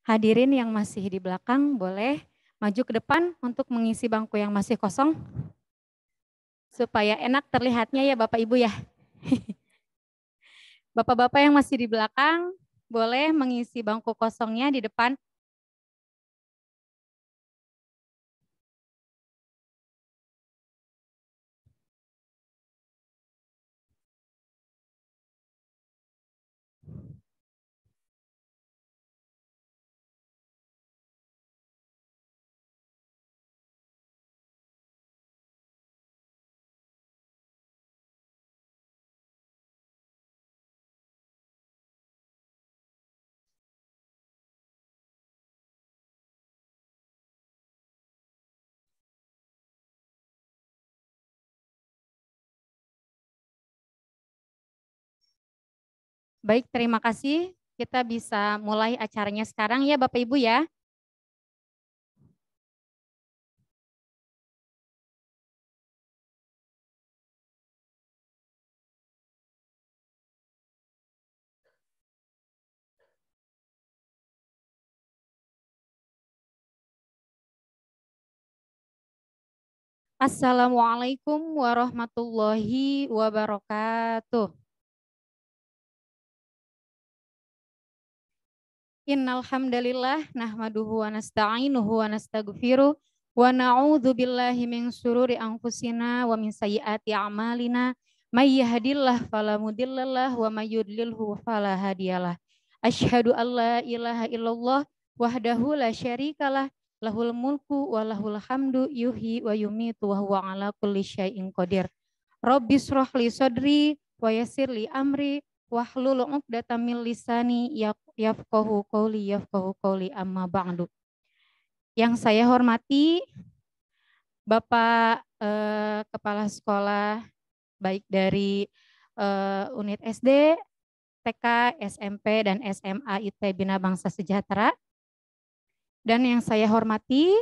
Hadirin yang masih di belakang boleh maju ke depan untuk mengisi bangku yang masih kosong. Supaya enak terlihatnya ya Bapak Ibu ya. Bapak-bapak yang masih di belakang boleh mengisi bangku kosongnya di depan. Baik, terima kasih. Kita bisa mulai acaranya sekarang ya Bapak Ibu ya. Assalamualaikum warahmatullahi wabarakatuh. Innal hamdalillah nahmaduhu wa nasta'inuhu wa nastaghfiruh wa na'udzu billahi min syururi anfusina wa min sayyiati a'malina may yahdihillahu fala mudhillalah wa may yudlilhu fala hadiyalah. Asyhadu an la ilaha illallah wahdahu la syarikalah lahul mulku wa lahul hamdu yuhyi wa yumitu wa huwa ala kulli syai'in qadir. Rabbi shrah li sadri wa yassir li amri wahlul 'uqdatam min lisani yafqahu qawli amma ba'du. Yang saya hormati Bapak Kepala Sekolah baik dari unit SD, TK, SMP, dan SMA IT Bina Bangsa Sejahtera. Dan yang saya hormati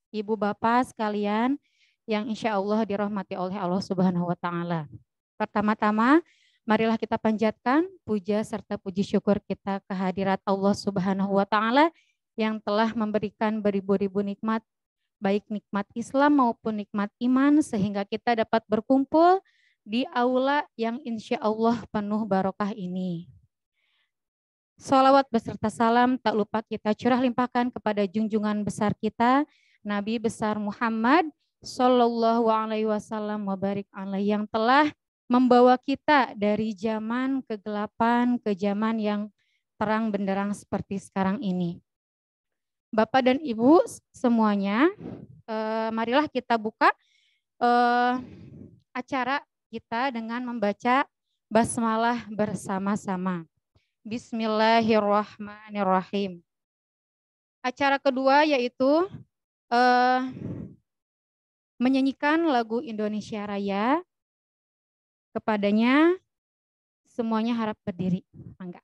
Ibu Bapak sekalian yang insya Allah dirahmati oleh Allah Subhanahu wa Ta'ala. Pertama-tama, marilah kita panjatkan puja serta puji syukur kita kehadirat Allah Subhanahu wa Ta'ala yang telah memberikan beribu-ribu nikmat, baik nikmat Islam maupun nikmat iman, sehingga kita dapat berkumpul di aula yang insya Allah penuh barokah ini. Salawat beserta salam tak lupa kita curah limpahkan kepada junjungan besar kita, Nabi besar Muhammad Sallallahu Alaihi Wasallam wa barik alaihi, yang telah membawa kita dari zaman kegelapan ke zaman yang terang benderang seperti sekarang ini. Bapak dan Ibu semuanya, marilah kita buka acara kita dengan membaca basmalah bersama-sama. Bismillahirrahmanirrahim. Acara kedua yaitu menyanyikan lagu Indonesia Raya. Kepadanya semuanya harap berdiri. Mangga.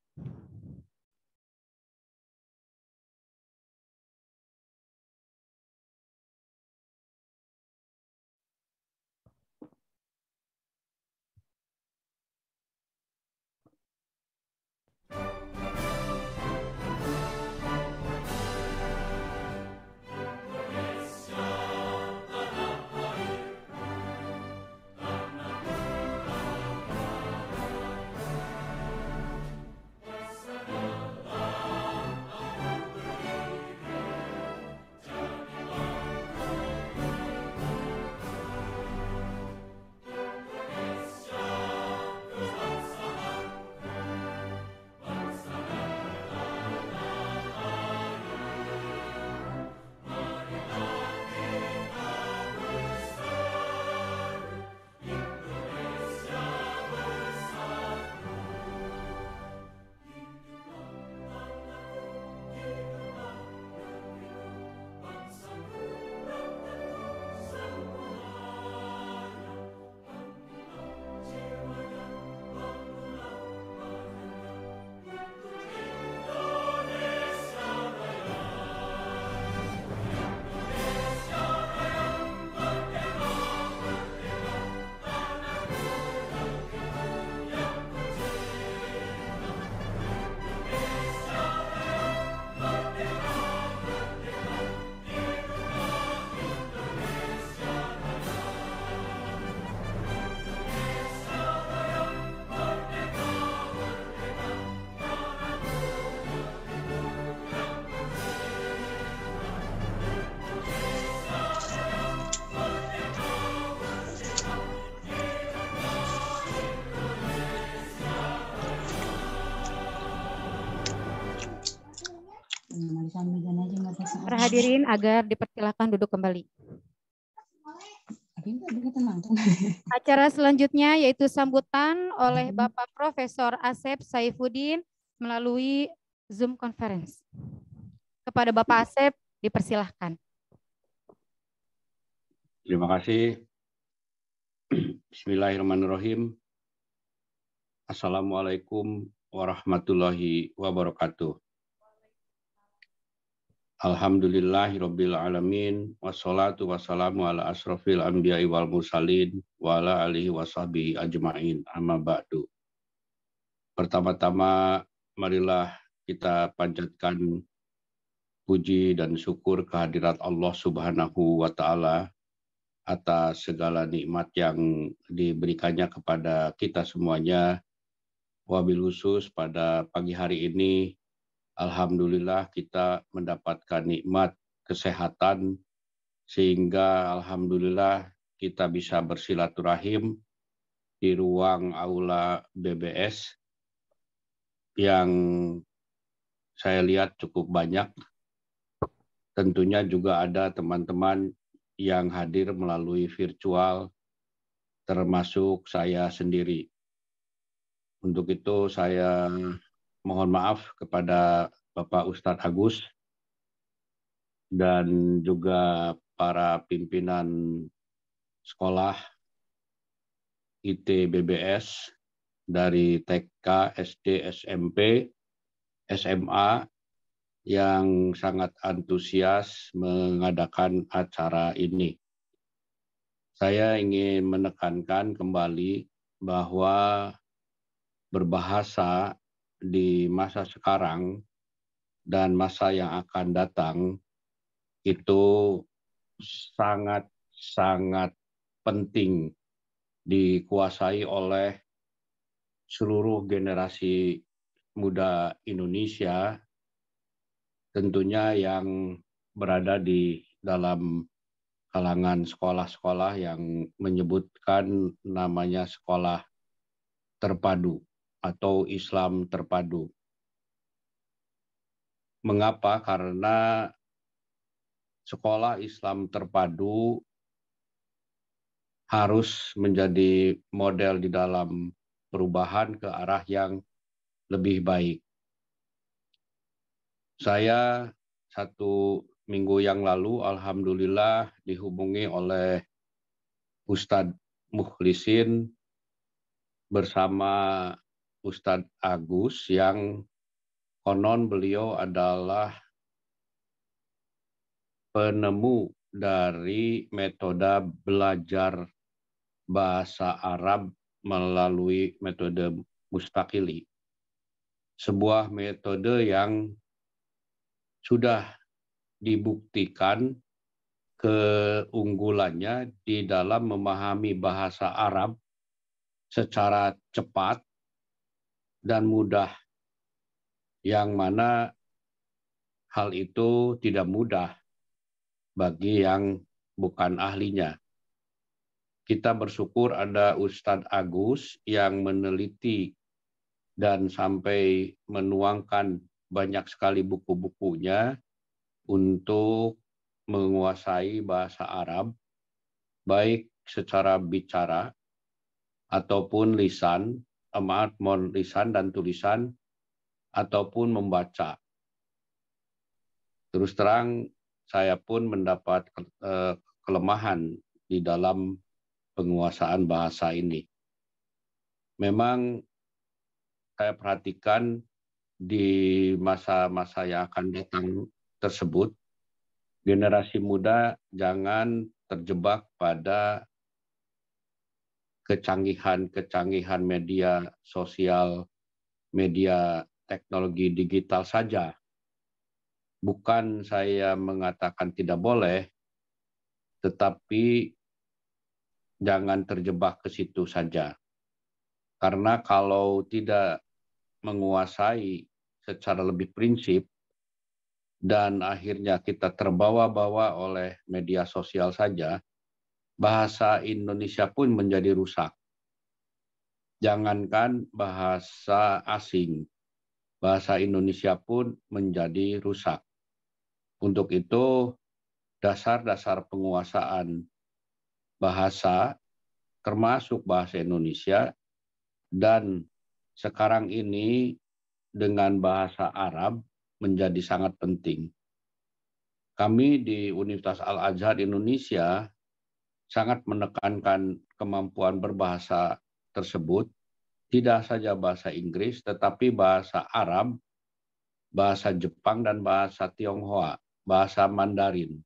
Para hadirin agar dipersilakan duduk kembali. Acara selanjutnya yaitu sambutan oleh Bapak Profesor Asep Saifuddin melalui Zoom Conference. Kepada Bapak Asep, dipersilahkan. Terima kasih. Bismillahirrahmanirrahim. Assalamualaikum warahmatullahi wabarakatuh. Alhamdulillahirabbil alamin wassalatu wassalamu ala asrofil anbiya'i wal mursalin wa ala alihi washabihi ajmain amma ba'du. Pertama-tama marilah kita panjatkan puji dan syukur kehadirat Allah Subhanahu wa taala atas segala nikmat yang diberikannya kepada kita semuanya. Wabil khusus pada pagi hari ini alhamdulillah kita mendapatkan nikmat kesehatan sehingga alhamdulillah kita bisa bersilaturahim di ruang aula BBS yang saya lihat cukup banyak. Tentunya juga ada teman-teman yang hadir melalui virtual termasuk saya sendiri. Untuk itu saya mohon maaf kepada Bapak Ustadz Agus dan juga para pimpinan sekolah IT BBS dari TK, SD, SMP, SMA yang sangat antusias mengadakan acara ini. Saya ingin menekankan kembali bahwa berbahasa di masa sekarang dan masa yang akan datang itu sangat penting dikuasai oleh seluruh generasi muda Indonesia, tentunya yang berada di dalam kalangan sekolah-sekolah yang menyebutkan namanya sekolah terpadu atau Islam terpadu. Mengapa? Karena sekolah Islam terpadu harus menjadi model di dalam perubahan ke arah yang lebih baik. Saya 1 minggu yang lalu alhamdulillah dihubungi oleh Ustadz Mukhlisin bersama Ustadz Agus yang konon beliau adalah penemu dari metode belajar bahasa Arab melalui metode Mustaqili. Sebuah metode yang sudah dibuktikan keunggulannya di dalam memahami bahasa Arab secara cepat dan mudah, yang mana hal itu tidak mudah bagi yang bukan ahlinya. Kita bersyukur ada Ustadz Agus yang meneliti dan sampai menuangkan banyak sekali buku-bukunya untuk menguasai bahasa Arab, baik secara bicara ataupun lisan, lisan dan tulisan, ataupun membaca. Terus terang, saya pun mendapat kelemahan di dalam penguasaan bahasa ini. Memang saya perhatikan di masa-masa yang akan datang tersebut, generasi muda jangan terjebak pada kecanggihan media sosial, media teknologi digital saja. Bukan saya mengatakan tidak boleh, tetapi jangan terjebak ke situ saja. Karena kalau tidak menguasai secara lebih prinsip dan akhirnya kita terbawa-bawa oleh media sosial saja, bahasa Indonesia pun menjadi rusak. Jangankan bahasa asing, bahasa Indonesia pun menjadi rusak. Untuk itu, dasar-dasar penguasaan bahasa, termasuk bahasa Indonesia, dan sekarang ini dengan bahasa Arab menjadi sangat penting. Kami di Universitas Al-Azhar Indonesia sangat menekankan kemampuan berbahasa tersebut, tidak saja bahasa Inggris, tetapi bahasa Arab, bahasa Jepang, dan bahasa Tionghoa, bahasa Mandarin.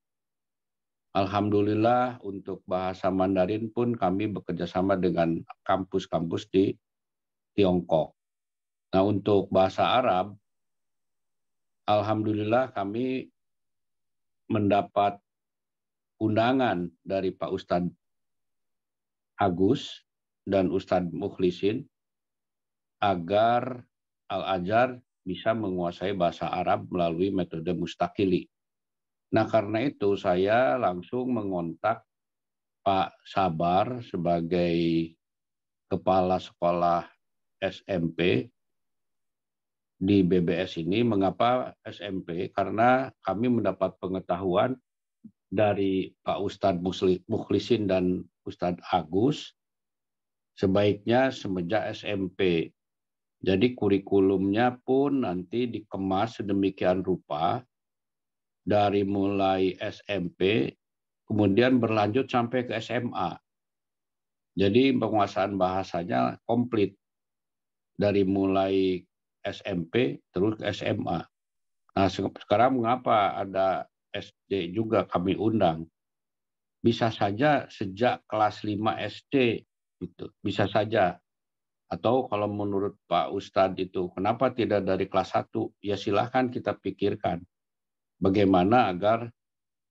Alhamdulillah untuk bahasa Mandarin pun kami bekerja sama dengan kampus-kampus di Tiongkok. Nah, untuk bahasa Arab, alhamdulillah kami mendapat undangan dari Pak Ustadz Agus dan Ustadz Mukhlisin agar Al-Azhar bisa menguasai bahasa Arab melalui metode mustakili. Nah, karena itu saya langsung mengontak Pak Sabar sebagai kepala sekolah SMP di BBS ini. Mengapa SMP? Karena kami mendapat pengetahuan dari Pak Ustadz Mukhlisin dan Ustadz Agus, sebaiknya semenjak SMP. Jadi kurikulumnya pun nanti dikemas sedemikian rupa dari mulai SMP, kemudian berlanjut sampai ke SMA. Jadi penguasaan bahasanya komplit dari mulai SMP terus ke SMA. Nah, sekarang mengapa ada SD juga kami undang? Bisa saja sejak kelas 5 SD, gitu. Bisa saja. Atau kalau menurut Pak Ustadz itu, kenapa tidak dari kelas 1? Ya silahkan kita pikirkan bagaimana agar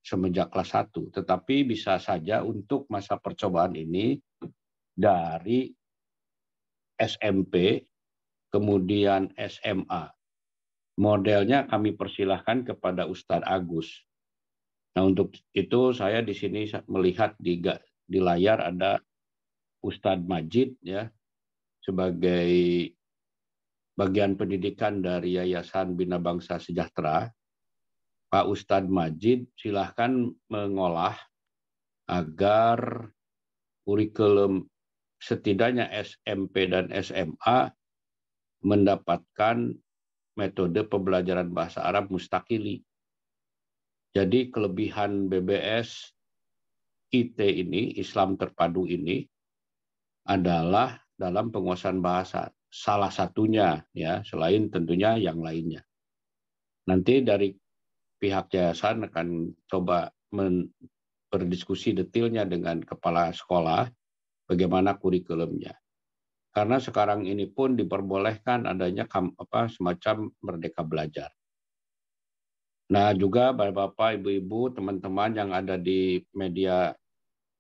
semenjak kelas 1. Tetapi bisa saja untuk masa percobaan ini dari SMP, kemudian SMA. Modelnya kami persilahkan kepada Ustadz Agus. Nah, untuk itu saya di sini melihat di layar ada Ustadz Majid ya, sebagai bagian pendidikan dari Yayasan Bina Bangsa Sejahtera. Pak Ustadz Majid silahkan mengolah agar kurikulum setidaknya SMP dan SMA mendapatkan metode pembelajaran bahasa Arab mustakili. Jadi kelebihan BBS IT ini, Islam Terpadu ini, adalah dalam penguasaan bahasa. Salah satunya ya, selain tentunya yang lainnya. Nanti dari pihak yayasan akan coba berdiskusi detailnya dengan kepala sekolah bagaimana kurikulumnya. Karena sekarang ini pun diperbolehkan adanya semacam merdeka belajar. Nah, juga Bapak, Ibu-ibu, teman-teman yang ada di media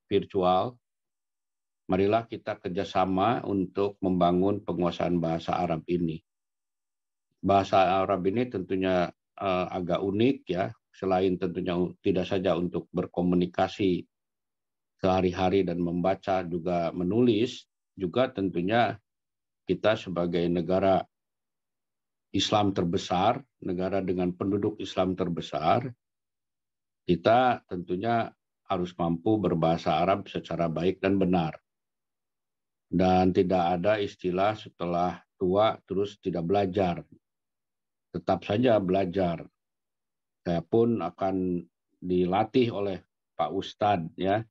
virtual, marilah kita kerjasama untuk membangun penguasaan bahasa Arab ini. Bahasa Arab ini tentunya agak unik ya, selain tentunya tidak saja untuk berkomunikasi sehari-hari dan membaca juga menulis, juga tentunya kita sebagai negara Islam terbesar, negara dengan penduduk Islam terbesar, kita tentunya harus mampu berbahasa Arab secara baik dan benar. Dan tidak ada istilah setelah tua terus tidak belajar. Tetap saja belajar. Saya pun akan dilatih oleh Pak Ustadz ya.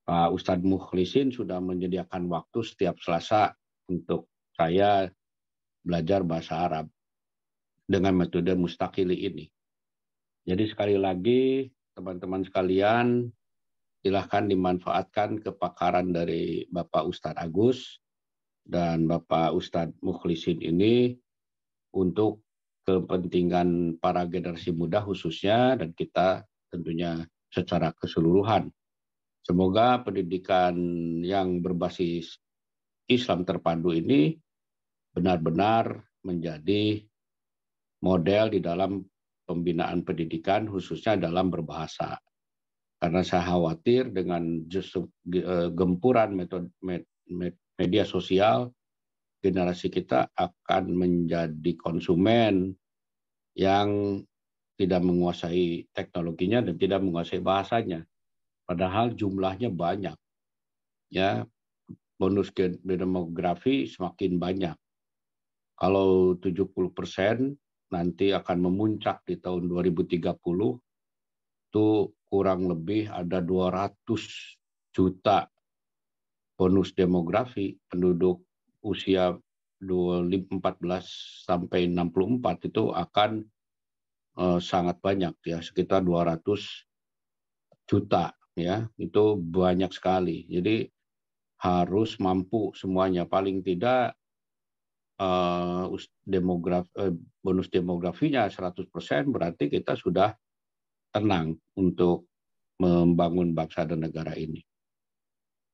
Pak Ustadz Mukhlisin sudah menyediakan waktu setiap Selasa untuk saya belajar bahasa Arab dengan metode mustakili ini. Jadi sekali lagi teman-teman sekalian, silahkan dimanfaatkan kepakaran dari Bapak Ustadz Agus dan Bapak Ustadz Mukhlisin ini untuk kepentingan para generasi muda khususnya dan kita tentunya secara keseluruhan. Semoga pendidikan yang berbasis Islam terpadu ini benar-benar menjadi model di dalam pembinaan pendidikan khususnya dalam berbahasa. Karena saya khawatir dengan justru gempuran media sosial, generasi kita akan menjadi konsumen yang tidak menguasai teknologinya dan tidak menguasai bahasanya. Padahal jumlahnya banyak. Ya, bonus demografi semakin banyak. Kalau 70% nanti akan memuncak di tahun 2030, itu kurang lebih ada 200 juta bonus demografi penduduk usia 14 sampai 64 itu akan sangat banyak ya, sekitar 200 juta ya, itu banyak sekali. Jadi harus mampu semuanya, paling tidak bonus demografinya 100%, berarti kita sudah tenang untuk membangun bangsa dan negara ini.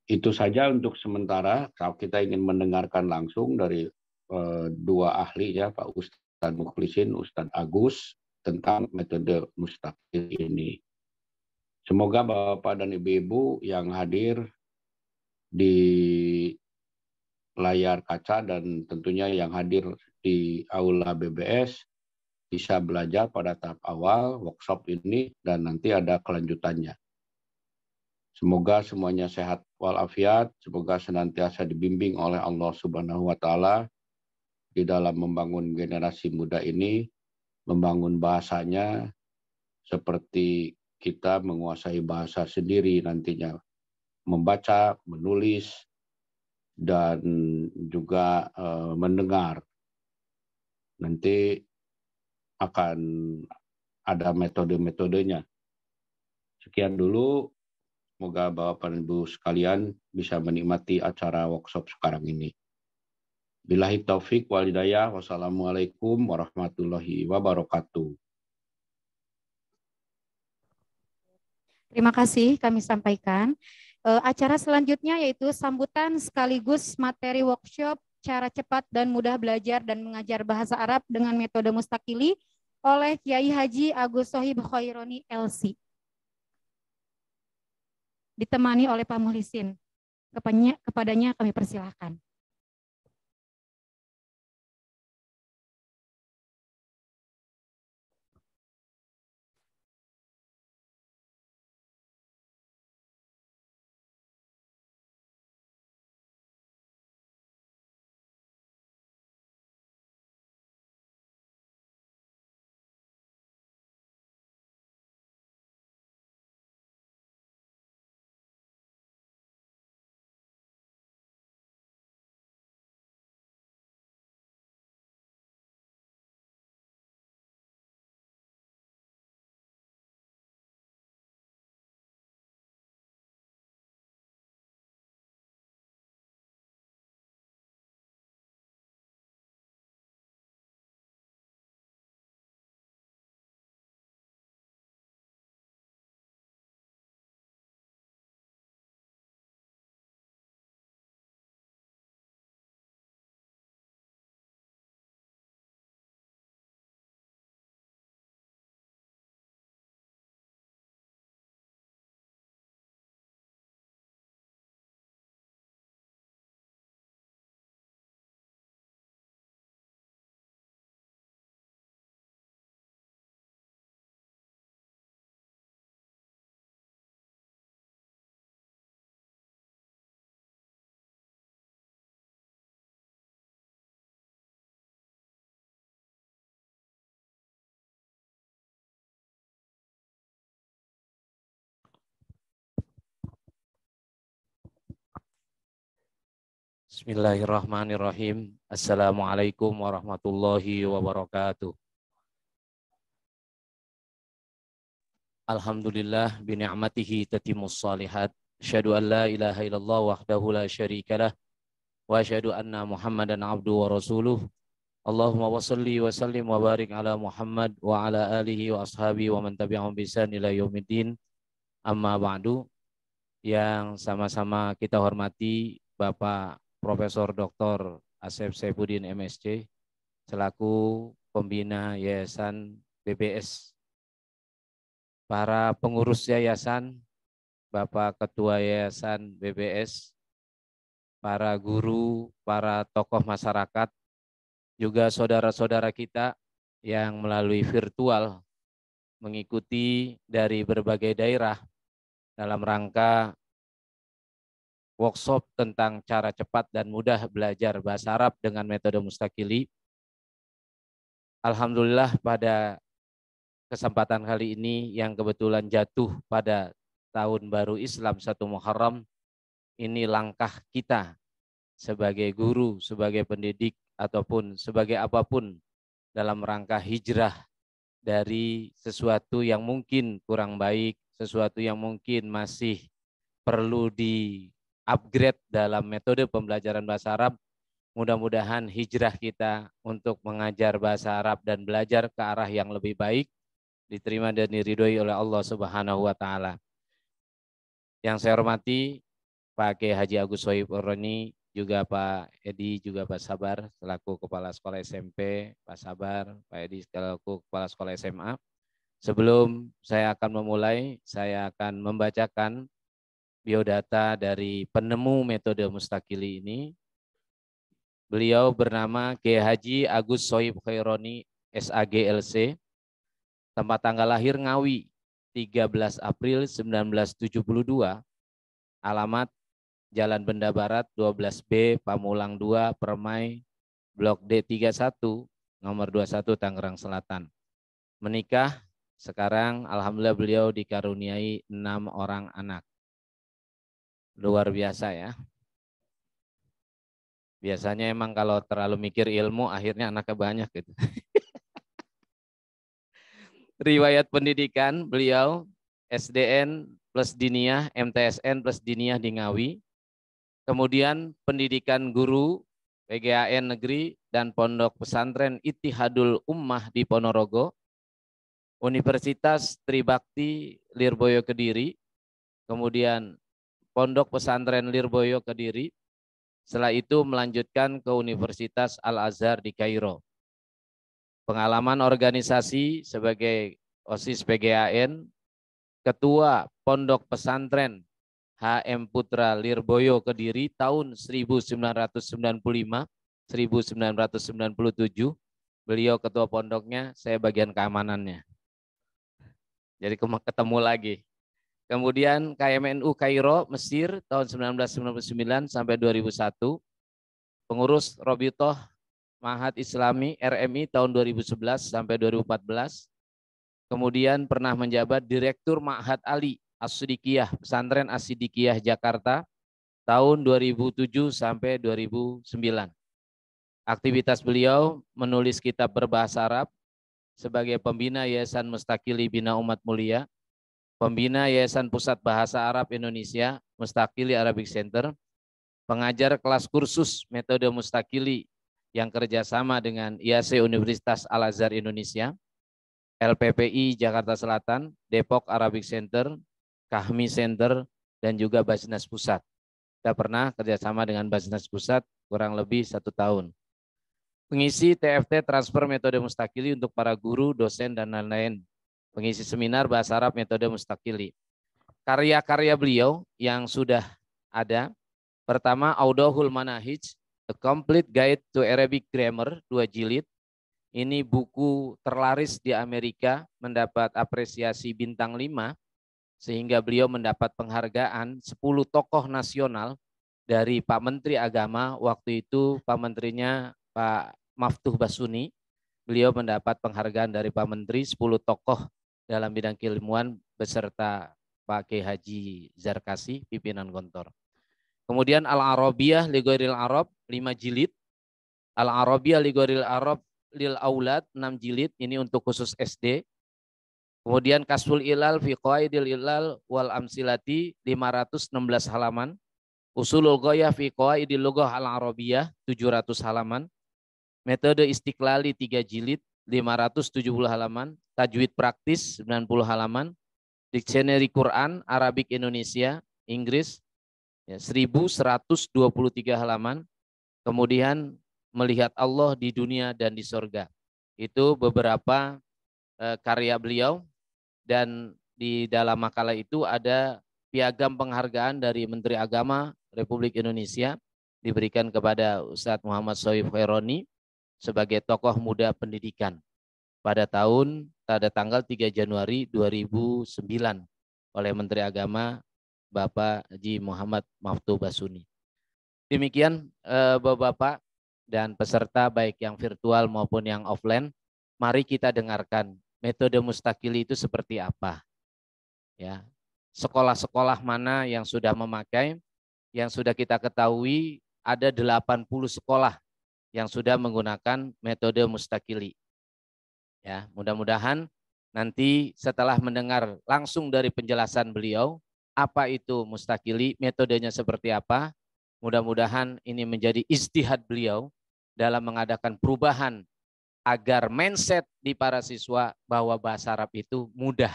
Itu saja untuk sementara. Kalau kita ingin mendengarkan langsung dari dua ahli ya, Pak Ustadz Mukhlisin, Ustadz Agus, tentang metode mustaqil ini. Semoga Bapak dan Ibu-Ibu yang hadir di layar kaca dan tentunya yang hadir di aula BBS bisa belajar pada tahap awal workshop ini dan nanti ada kelanjutannya. Semoga semuanya sehat walafiat, semoga senantiasa dibimbing oleh Allah Subhanahu wa taala di dalam membangun generasi muda ini, membangun bahasanya seperti kita menguasai bahasa sendiri nantinya, membaca, menulis, dan juga mendengar. Nanti akan ada metode-metodenya. Sekian dulu, semoga Bapak dan Ibu sekalian bisa menikmati acara workshop sekarang ini. Billahi taufik wal hidayah. Wassalamualaikum warahmatullahi wabarakatuh. Terima kasih kami sampaikan. Acara selanjutnya yaitu sambutan sekaligus materi workshop cara cepat dan mudah belajar dan mengajar bahasa Arab dengan metode mustaqili oleh Kiai Haji Agus Sohib Khaironi LC. Ditemani oleh Pak Muhlisin. Kepadanya kami persilahkan. Bismillahirrahmanirrahim. Assalamualaikum warahmatullahi wabarakatuh. Alhamdulillah bini'matihi tatimmus salihat. Asyhadu an la ilaha illallah wahdahu la syarikalah wa asyhadu anna Muhammadan abduhu wa rasuluh. Allahumma wassalli wa sallim wa barik ala Muhammad wa ala alihi wa ashabihi wa man tabi'ahum bi ihsan ila yaumiddin. Amma ba'du. Yang sama-sama kita hormati Bapak Profesor Dr. Asep Saifuddin MSc selaku pembina Yayasan BBS, para pengurus yayasan, Bapak Ketua Yayasan BBS, para guru, para tokoh masyarakat, juga saudara-saudara kita yang melalui virtual mengikuti dari berbagai daerah dalam rangka workshop tentang cara cepat dan mudah belajar bahasa Arab dengan metode Mustaqili. Alhamdulillah pada kesempatan kali ini yang kebetulan jatuh pada tahun baru Islam 1 Muharram, ini langkah kita sebagai guru, sebagai pendidik, ataupun sebagai apapun dalam rangka hijrah dari sesuatu yang mungkin kurang baik, sesuatu yang mungkin masih perlu di-upgrade dalam metode pembelajaran bahasa Arab. Mudah-mudahan hijrah kita untuk mengajar bahasa Arab dan belajar ke arah yang lebih baik diterima dan diridhoi oleh Allah Subhanahu wa taala. Yang saya hormati Pak Kiai Haji Agus Sohib Oroni, juga Pak Edi, juga Pak Sabar selaku Kepala Sekolah SMP, Pak Sabar, Pak Edi selaku Kepala Sekolah SMA. Sebelum saya akan memulai, saya akan membacakan biodata dari penemu metode Mustaqili ini. Beliau bernama Kiai Haji Agus Sohib Khaironi, SAGLC, tempat tanggal lahir Ngawi, 13 April 1972, alamat Jalan Benda Barat 12B, Pamulang 2, Permai, Blok D31, nomor 21, Tangerang Selatan. Menikah, sekarang alhamdulillah beliau dikaruniai 6 orang anak. Luar biasa ya. Biasanya emang kalau terlalu mikir ilmu, akhirnya anaknya banyak gitu. Riwayat pendidikan beliau, SDN plus Diniyah, MTSN plus Diniyah di Ngawi. Kemudian pendidikan guru, PGAN Negeri dan Pondok Pesantren Ittihadul Ummah di Ponorogo. Universitas Tribakti Lirboyo Kediri. Kemudian Pondok Pesantren Lirboyo Kediri. Setelah itu melanjutkan ke Universitas Al-Azhar di Kairo. Pengalaman organisasi sebagai OSIS PGAN, Ketua Pondok Pesantren HM Putra Lirboyo Kediri tahun 1995, 1997. Beliau ketua pondoknya, saya bagian keamanannya. Jadi ketemu lagi. Kemudian KMNU Kairo, Mesir tahun 1999 sampai 2001. Pengurus Robitoh Ma'had Islami RMI tahun 2011 sampai 2014. Kemudian pernah menjabat Direktur Ma'had Ali As-Sidikiyah Pesantren As-Sidikiyah Jakarta tahun 2007 sampai 2009. Aktivitas beliau menulis kitab berbahasa Arab sebagai pembina Yayasan Mustaqili Bina Umat Mulia, pembina Yayasan Pusat Bahasa Arab Indonesia, Mustaqili Arabic Center, pengajar kelas kursus metode Mustaqili yang kerjasama dengan IAC Universitas Al-Azhar Indonesia, LPPI Jakarta Selatan, Depok Arabic Center, Kahmi Center, dan juga Basnas Pusat. Kita pernah kerjasama dengan Basnas Pusat kurang lebih 1 tahun. Pengisi TFT transfer metode Mustaqili untuk para guru, dosen, dan lain-lain. Pengisi seminar bahasa Arab metode Mustaqili. Karya-karya beliau yang sudah ada, pertama Audahul Manahij, A Complete Guide to Arabic Grammar, 2 jilid. Ini buku terlaris di Amerika, mendapat apresiasi bintang 5, sehingga beliau mendapat penghargaan 10 tokoh nasional dari Pak Menteri Agama. Waktu itu Pak Menterinya Pak Maftuh Basuni. Beliau mendapat penghargaan dari Pak Menteri 10 tokoh dalam bidang keilmuan beserta Pak Kiai Haji Zarkasi, pimpinan Gontor. Kemudian Al-Arabiyah li Ghairil Arab 5 jilid. Al-Arabiyah li Ghairil Arab lil Aulad 6 jilid, ini untuk khusus SD. Kemudian Kasful Ilal fi Qawaidil Ilal wal Amsilati 516 halaman. Usulul Ghayah fi Qawaidil Lughah Al-Arabiyah 700 halaman. Metode Istiqlali 3 jilid 570 halaman. Tajwid praktis 90 halaman. Dictionary Quran Arabik Indonesia Inggris 1123 halaman. Kemudian Melihat Allah di dunia dan di surga. Itu beberapa karya beliau, dan di dalam makalah itu ada piagam penghargaan dari Menteri Agama Republik Indonesia diberikan kepada Ustadz Muhammad Sohib Khaironi sebagai tokoh muda pendidikan. pada tanggal 3 Januari 2009 oleh Menteri Agama Bapak Haji Muhammad Maftu Basuni. Demikian Bapak-Bapak dan peserta baik yang virtual maupun yang offline, mari kita dengarkan metode mustakili itu seperti apa. Ya, sekolah-sekolah mana yang sudah memakai, yang sudah kita ketahui ada 80 sekolah yang sudah menggunakan metode mustakili. Ya, mudah-mudahan nanti setelah mendengar langsung dari penjelasan beliau, apa itu mustakili, metodenya seperti apa, mudah-mudahan ini menjadi ijtihad beliau dalam mengadakan perubahan agar mindset di para siswa bahwa bahasa Arab itu mudah,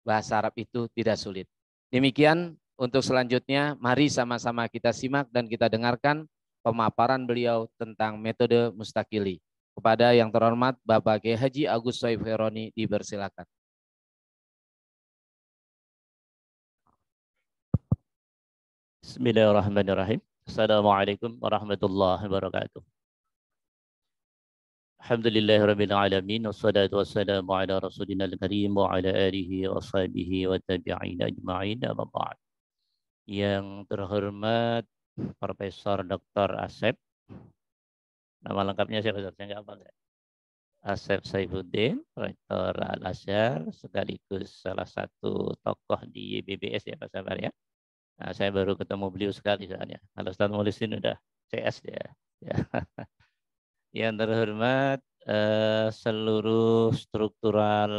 bahasa Arab itu tidak sulit. Demikian untuk selanjutnya, mari sama-sama kita simak dan kita dengarkan pemaparan beliau tentang metode mustakili. Kepada yang terhormat Bapak Kiai Haji Agus Soif Heroni dipersilakan. Bismillahirrahmanirrahim. Assalamualaikum warahmatullahi wabarakatuh. Alhamdulillahirabbil alamin wassalatu wassalamu ala rasulillahil karim wa ala alihi wa sahbihi wa tabi'in ajma'in amma ba'd. Yang terhormat Profesor Dr. Asep. Nama lengkapnya siapa? Saya enggak hafal ya. Asep Saifuddin, Rektor Al-Azhar, sekaligus salah satu tokoh di YBBS ya Pak Sabar ya. Nah, saya baru ketemu beliau sekali soalnya. Kalau Ustaz Maulisin udah CS ya. Yang terhormat seluruh struktural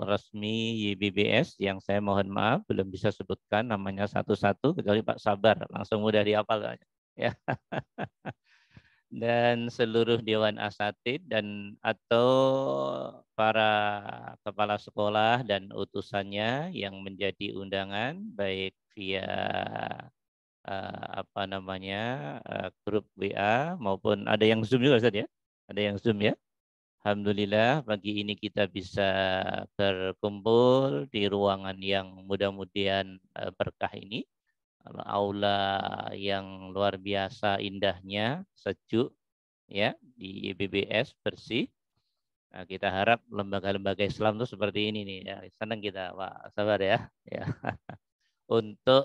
resmi YBBS yang saya mohon maaf belum bisa sebutkan namanya satu-satu kecuali Pak Sabar, langsung mudah dihafal ya. Dan seluruh Dewan Asatid dan atau para kepala sekolah dan utusannya yang menjadi undangan baik via grup WA maupun ada yang Zoom juga Ustaz ya. Ada yang Zoom ya. Alhamdulillah pagi ini kita bisa berkumpul di ruangan yang mudah-mudahan berkah ini. Aula yang luar biasa indahnya, sejuk ya di BBS bersih. Nah, kita harap lembaga-lembaga Islam itu seperti ini nih ya. Senang kita Pak Sabar ya. Untuk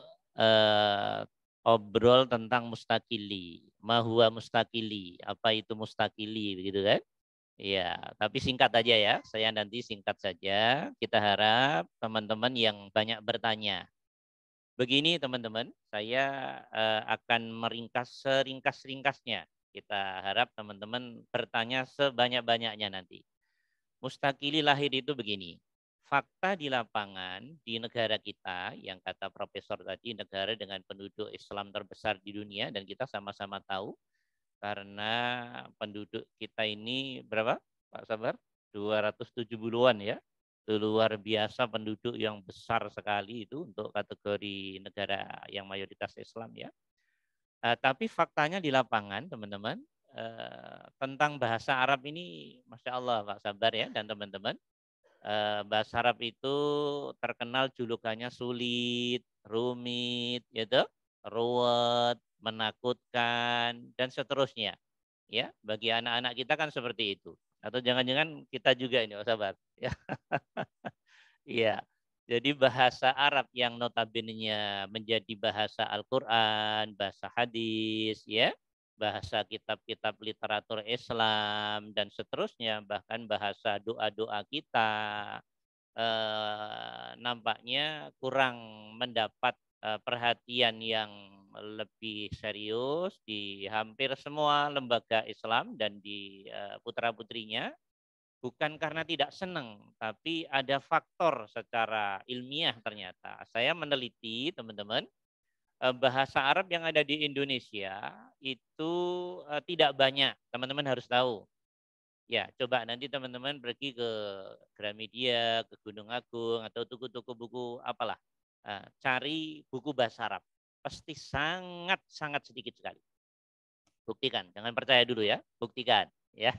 obrol tentang mustakili, mahua mustakili, apa itu mustakili begitu kan? Ya, tapi singkat aja ya. Saya nanti singkat saja. Kita harap teman-teman yang banyak bertanya. Begini teman-teman, saya akan meringkas seringkas-ringkasnya. Kita harap teman-teman bertanya sebanyak-banyaknya nanti. Mustakili lahir itu begini. Fakta di lapangan di negara kita yang kata Profesor tadi negara dengan penduduk Islam terbesar di dunia dan kita sama-sama tahu karena penduduk kita ini berapa Pak Sabar? 270-an ya. Itu luar biasa penduduk yang besar sekali itu untuk kategori negara yang mayoritas Islam ya. Tapi faktanya di lapangan teman-teman tentang bahasa Arab ini Masya Allah Pak Sabar ya dan teman-teman. Bahasa Arab itu terkenal julukannya sulit, rumit, gitu, ruwet, menakutkan dan seterusnya. Ya, bagi anak-anak kita kan seperti itu. Atau jangan-jangan kita juga ini, Pak Sabar. Ya. Iya. Jadi bahasa Arab yang notabene-nya menjadi bahasa Al-Qur'an, bahasa hadis, ya, bahasa kitab-kitab literatur Islam dan seterusnya, bahkan bahasa doa-doa kita nampaknya kurang mendapat perhatian yang lebih serius di hampir semua lembaga Islam dan di putra-putrinya. Bukan karena tidak senang, tapi ada faktor secara ilmiah ternyata. Saya meneliti teman-teman, bahasa Arab yang ada di Indonesia itu tidak banyak. Teman-teman harus tahu. Ya, coba nanti teman-teman pergi ke Gramedia, ke Gunung Agung, atau toko-toko buku apalah. Cari buku bahasa Arab. Pasti sangat-sangat sedikit sekali. Buktikan, jangan percaya dulu ya. Buktikan. Ya.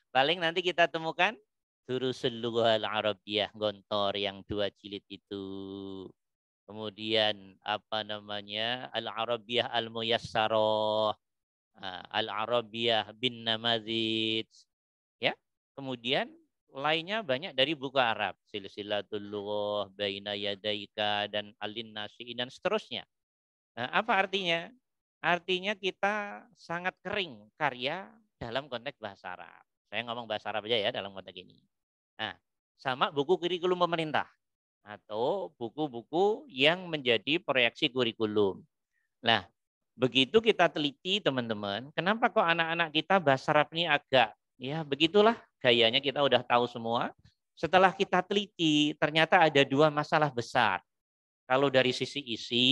Paling nanti kita temukan Durusul Lughah Al-Arabiyah Gontor yang 2 jilid itu. Kemudian Al-Arabiyah Al-Muyassarah, Al-Arabiyah bin Namadzij. Ya. Kemudian lainnya banyak dari buku Arab. Silsilatul Lughah, Baina Yadaika, dan Alin Nasi'in, dan seterusnya. Nah, apa artinya? Artinya kita sangat kering karya dalam konteks bahasa Arab. Saya ngomong bahasa Arab aja ya dalam konteks ini. Nah, sama buku kurikulum pemerintah atau buku-buku yang menjadi proyeksi kurikulum. Nah, begitu kita teliti teman-teman, kenapa kok anak-anak kita bahasa Arab ini agak, ya begitulah gayanya, kita udah tahu semua. Setelah kita teliti, ternyata ada dua masalah besar. Kalau dari sisi isi,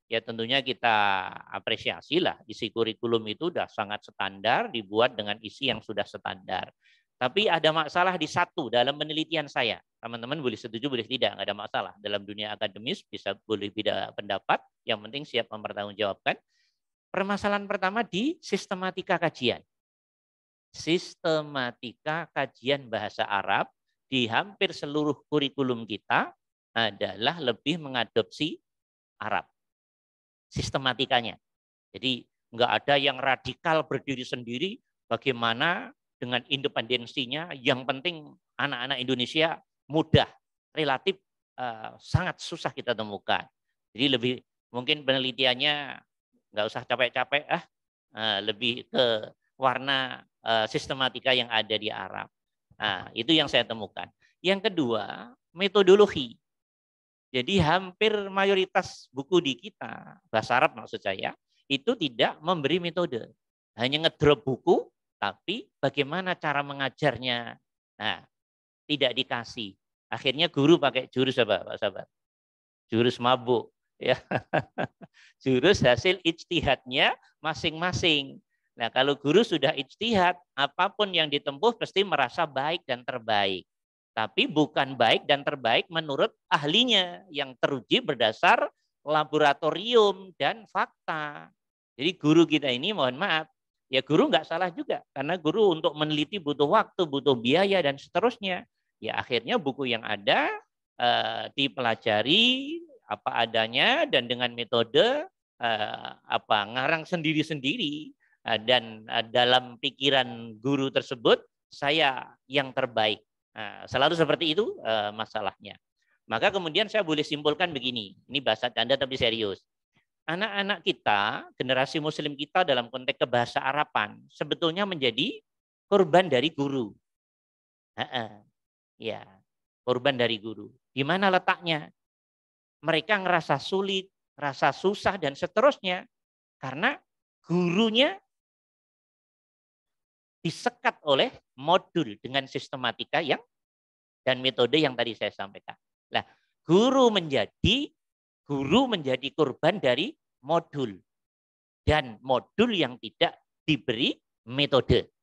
ya tentunya kita apresiasi lah, isi kurikulum itu sudah sangat standar, dibuat dengan isi yang sudah standar. Tapi ada masalah di satu dalam penelitian saya. Teman-teman boleh setuju, boleh tidak, nggak ada masalah. Dalam dunia akademis bisa boleh beda pendapat, yang penting siap mempertanggungjawabkan. Permasalahan pertama di sistematika kajian. Sistematika kajian bahasa Arab di hampir seluruh kurikulum kita adalah lebih mengadopsi Arab. Sistematikanya. Jadi nggak ada yang radikal berdiri sendiri, bagaimana dengan independensinya, yang penting anak-anak Indonesia mudah, relatif sangat susah kita temukan. Jadi lebih mungkin penelitiannya nggak usah capek-capek, lebih ke warna sistematika yang ada di Arab. Nah, itu yang saya temukan. Yang kedua, metodologi. Jadi hampir mayoritas buku di kita, bahasa Arab maksud saya, itu tidak memberi metode. Hanya ngedrop buku, tapi bagaimana cara mengajarnya, nah, tidak dikasih. Akhirnya guru pakai jurus apa, Pak Sabar? Jurus mabuk. Ya. Jurus hasil ijtihadnya masing-masing. Nah, kalau guru sudah ijtihad, apapun yang ditempuh pasti merasa baik dan terbaik. Tapi bukan baik dan terbaik menurut ahlinya yang teruji berdasar laboratorium dan fakta. Jadi guru kita ini, mohon maaf, ya guru nggak salah juga. Karena guru untuk meneliti butuh waktu, butuh biaya, dan seterusnya. Ya akhirnya buku yang ada dipelajari apa adanya dan dengan metode ngarang sendiri-sendiri. Dan dalam pikiran guru tersebut, saya yang terbaik. Selalu seperti itu masalahnya. Maka kemudian saya boleh simpulkan begini, ini bahasa canda tapi serius. Anak-anak kita, generasi muslim kita dalam konteks kebahasa Araban, sebetulnya menjadi korban dari guru. Ya, korban dari guru. Di mana letaknya? Mereka ngerasa sulit, rasa susah, dan seterusnya. Karena gurunya disekat oleh modul dengan sistematika yang dan metode yang tadi saya sampaikan. Nah, guru menjadi korban dari modul dan modul yang tidak diberi metode.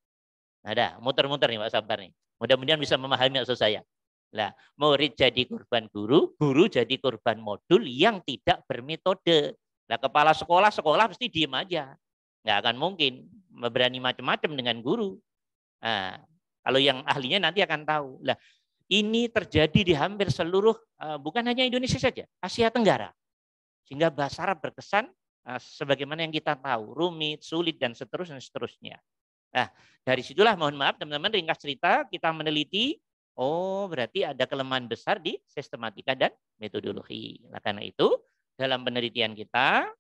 Ada muter-muter nih Pak Sabar nih. Mudah-mudahan bisa memahami maksud saya. Nah, murid jadi korban guru, guru jadi korban modul yang tidak bermetode. Nah, kepala sekolah pasti diem aja. Nggak akan mungkin berani macam-macam dengan guru. Nah, kalau yang ahlinya nanti akan tahu. Nah, ini terjadi di hampir seluruh, bukan hanya Indonesia saja, Asia Tenggara. Sehingga bahasa Arab berkesan sebagaimana yang kita tahu, rumit, sulit, dan seterusnya. Nah, dari situlah mohon maaf teman-teman, ringkas cerita kita meneliti, oh berarti ada kelemahan besar di sistematika dan metodologi. Nah, karena itu dalam penelitian kita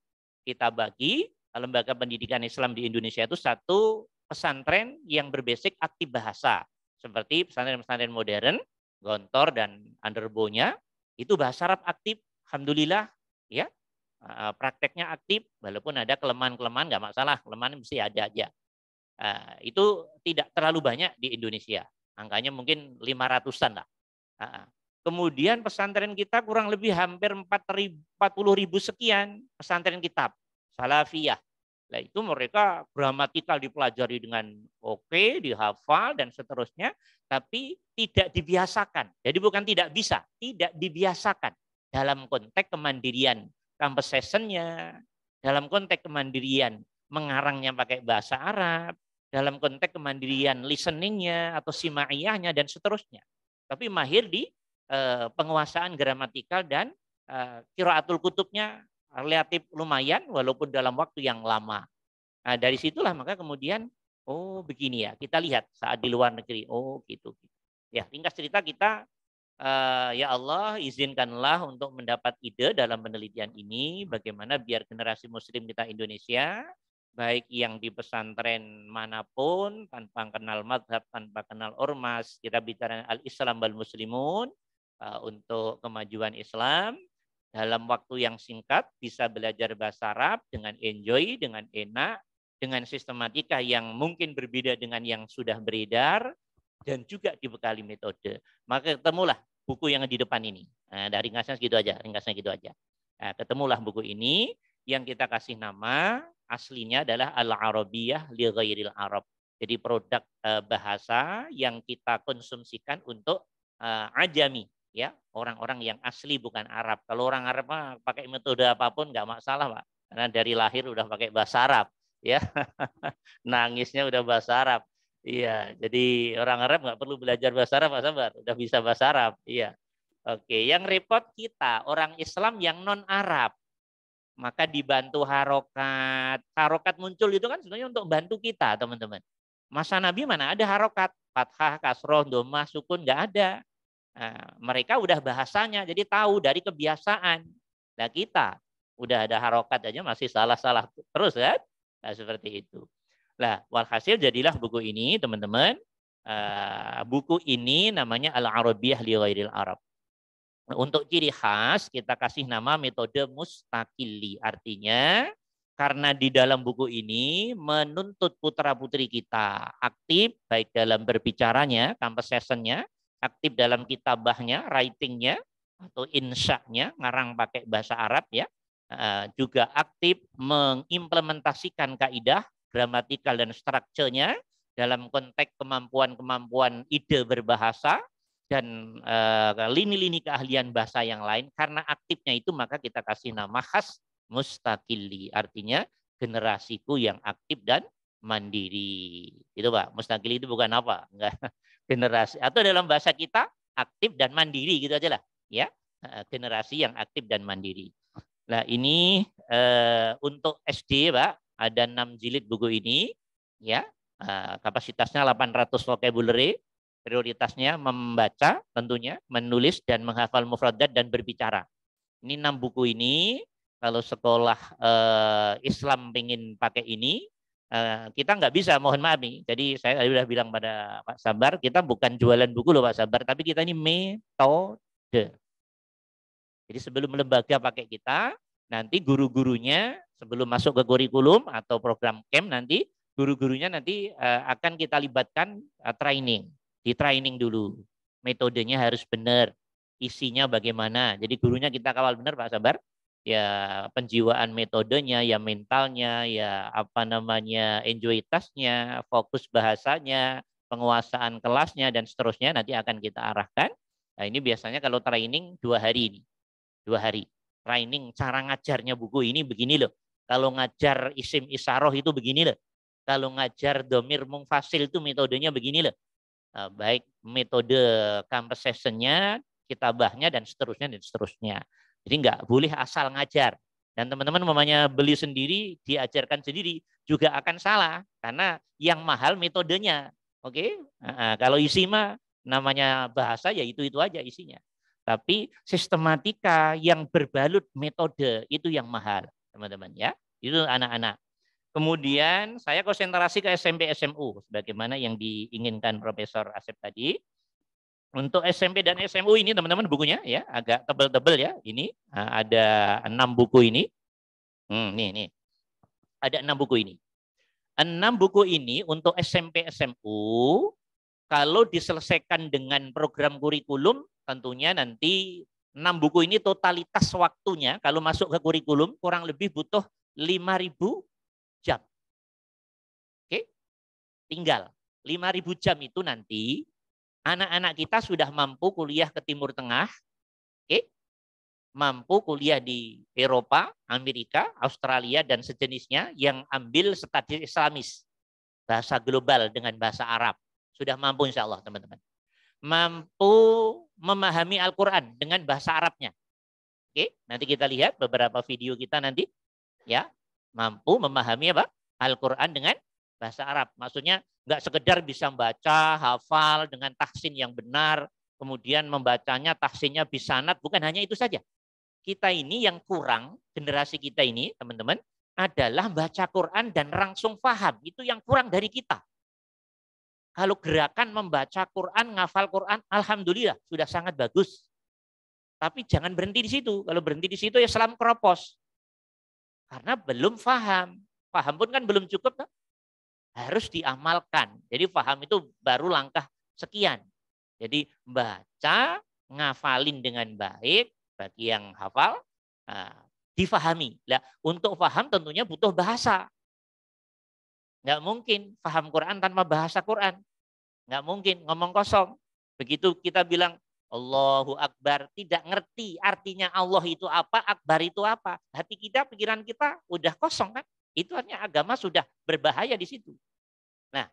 bagi lembaga pendidikan Islam di Indonesia itu satu pesantren yang berbasic aktif bahasa. Seperti pesantren-pesantren modern, Gontor dan Underbo-nya, itu bahasa Arab aktif, alhamdulillah, ya. Prakteknya aktif, walaupun ada kelemahan-kelemahan, nggak masalah, kelemahan mesti ada aja. Itu tidak terlalu banyak di Indonesia, angkanya mungkin 500-an lah. Kemudian pesantren kita kurang lebih hampir 40.000 sekian pesantren kitab, salafiyah. Nah, itu mereka gramatikal dipelajari dengan oke, dihafal, dan seterusnya, tapi tidak dibiasakan. Jadi bukan tidak bisa, tidak dibiasakan dalam konteks kemandirian campus session-nya, dalam konteks kemandirian mengarangnya pakai bahasa Arab, dalam konteks kemandirian listening-nya atau simaiyahnya, dan seterusnya. Tapi mahir di penguasaan gramatikal dan qiraatul kutubnya relatif lumayan walaupun dalam waktu yang lama. Nah, dari situlah maka kemudian oh begini ya, kita lihat saat di luar negeri, oh gitu. Ya, ringkas cerita kita, ya Allah izinkanlah untuk mendapat ide dalam penelitian ini bagaimana biar generasi muslim kita Indonesia baik yang di pesantren manapun tanpa kenal madhab, tanpa kenal ormas, kita bicara al-Islam wal muslimun, untuk kemajuan Islam dalam waktu yang singkat bisa belajar bahasa Arab dengan enjoy, dengan enak, dengan sistematika yang mungkin berbeda dengan yang sudah beredar dan juga dibekali metode. Maka ketemulah buku yang di depan ini. Nah, dari ringkasnya gitu aja. Nah, ketemulah buku ini yang kita kasih nama aslinya adalah Al-Arabiyah li Ghairil Arab. Jadi produk bahasa yang kita konsumsikan untuk ajami, ya, orang-orang yang asli bukan Arab. Kalau orang Arab mah pakai metode apapun nggak masalah, Pak. Karena dari lahir udah pakai bahasa Arab, ya. Nangisnya udah bahasa Arab. Iya, jadi orang Arab nggak perlu belajar bahasa Arab, Pak Sabar. Udah bisa bahasa Arab. Iya. Oke, yang repot kita orang Islam yang non Arab. Maka dibantu harokat. Harokat muncul itu kan sebenarnya untuk bantu kita, teman-teman. Masa Nabi mana ada harokat? Fathah, kasroh, domah, sukun, nggak ada. Nah, mereka udah bahasanya, jadi tahu dari kebiasaan. Nah, kita udah ada harokat aja masih salah-salah terus kan? Nah, seperti itu. Nah, walhasil jadilah buku ini, teman-teman. Buku ini namanya Al-Arabiyah li Ghairil Arab. Untuk ciri khas kita kasih nama metode mustakili. Artinya karena di dalam buku ini menuntut putra-putri kita aktif baik dalam berbicaranya, campus sessionnya, aktif dalam kitabahnya, writingnya atau insya-nya, ngarang pakai bahasa Arab ya. Juga aktif mengimplementasikan kaidah, gramatikal dan strukturnya dalam konteks kemampuan-kemampuan ide berbahasa dan lini-lini keahlian bahasa yang lain. Karena aktifnya itu maka kita kasih nama khas mustakili, artinya generasiku yang aktif dan mandiri. Itu Pak, mustakili itu bukan apa? Enggak. Generasi atau dalam bahasa kita aktif dan mandiri gitu aja lah, ya. Generasi yang aktif dan mandiri. Nah, ini untuk SD, Pak, ada 6 jilid buku ini, ya. Kapasitasnya 800 vocabulary. Prioritasnya membaca tentunya, menulis dan menghafal mufradat dan berbicara. Ini 6 buku ini, kalau sekolah Islam pengen pakai ini, kita nggak bisa, mohon maaf nih. Jadi saya sudah bilang pada Pak Sabar, kita bukan jualan buku loh Pak Sabar, tapi kita ini metode. Jadi sebelum lembaga pakai kita, nanti guru-gurunya sebelum masuk ke kurikulum atau program camp nanti, guru-gurunya nanti akan kita libatkan training. Di training dulu, metodenya harus benar, isinya bagaimana. Jadi gurunya kita kawal benar Pak Sabar, ya penjiwaan metodenya, ya mentalnya, ya apa namanya enjoy task-nya, fokus bahasanya, penguasaan kelasnya dan seterusnya nanti akan kita arahkan. Nah ini biasanya kalau training 2 hari ini, 2 hari training cara ngajarnya buku ini begini loh. Kalau ngajar isim isaroh itu begini loh. Kalau ngajar domir mungfasil itu metodenya begini loh. Baik metode campus session-nya, kitabahnya dan seterusnya dan seterusnya. Jadi nggak boleh asal ngajar. Dan teman-teman mamanya beli sendiri, diajarkan sendiri juga akan salah karena yang mahal metodenya. Oke? Kalau isi mah namanya bahasa ya itu aja isinya. Tapi sistematika yang berbalut metode itu yang mahal, teman-teman ya. Itu anak-anak. Kemudian saya konsentrasi ke SMP SMU sebagaimana yang diinginkan Profesor Asep tadi. Untuk SMP dan SMU ini teman-teman bukunya ya agak tebal-tebal ya. Ini ada 6 buku ini. Nih. Ada 6 buku ini. 6 buku ini untuk SMP SMU kalau diselesaikan dengan program kurikulum tentunya nanti 6 buku ini totalitas waktunya kalau masuk ke kurikulum kurang lebih butuh 5.000 jam. Oke. Tinggal 5.000 jam itu nanti anak-anak kita sudah mampu kuliah ke Timur Tengah. Oke. Mampu kuliah di Eropa, Amerika, Australia dan sejenisnya yang ambil studi Islamis. Bahasa global dengan bahasa Arab. Sudah mampu insya Allah teman-teman. Mampu memahami Al-Quran dengan bahasa Arabnya. Oke. Nanti kita lihat beberapa video kita nanti. Ya. Mampu memahami apa? Al-Quran dengan Bahasa Arab. Maksudnya nggak sekedar bisa membaca, hafal dengan tahsin yang benar, kemudian membacanya, tahsinnya bisanat, bukan hanya itu saja. Kita ini yang kurang, generasi kita ini, teman-teman, adalah baca Quran dan langsung paham. Itu yang kurang dari kita. Kalau gerakan membaca Quran, ngafal Quran, alhamdulillah sudah sangat bagus. Tapi jangan berhenti di situ. Kalau berhenti di situ ya selam keropos. Karena belum paham. Paham pun kan belum cukup. Kan? Harus diamalkan. Jadi paham itu baru langkah sekian. Jadi baca, ngafalin dengan baik. Bagi yang hafal, difahami. Nah, untuk paham tentunya butuh bahasa. Nggak mungkin paham Quran tanpa bahasa Quran. Nggak mungkin ngomong kosong. Begitu kita bilang Allahu Akbar, tidak ngerti artinya Allah itu apa, Akbar itu apa. Hati kita, pikiran kita udah kosong kan. Itu artinya agama sudah berbahaya di situ. Nah,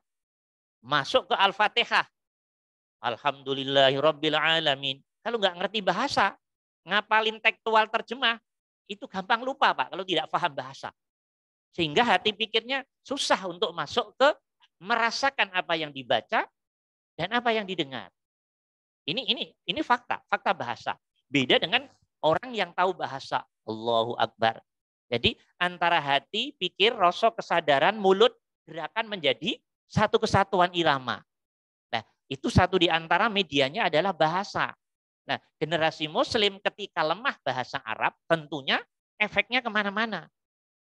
masuk ke Al-Fatihah. Alhamdulillahirabbil alamin. Kalau nggak ngerti bahasa, ngapalin tekstual terjemah, itu gampang lupa Pak kalau tidak paham bahasa. Sehingga hati pikirnya susah untuk masuk ke merasakan apa yang dibaca dan apa yang didengar. Ini fakta bahasa. Beda dengan orang yang tahu bahasa. Allahu Akbar. Jadi antara hati, pikir, rasa, kesadaran, mulut, gerakan menjadi satu kesatuan irama. Nah, itu satu di antara medianya adalah bahasa. Nah, generasi Muslim ketika lemah bahasa Arab, tentunya efeknya kemana-mana.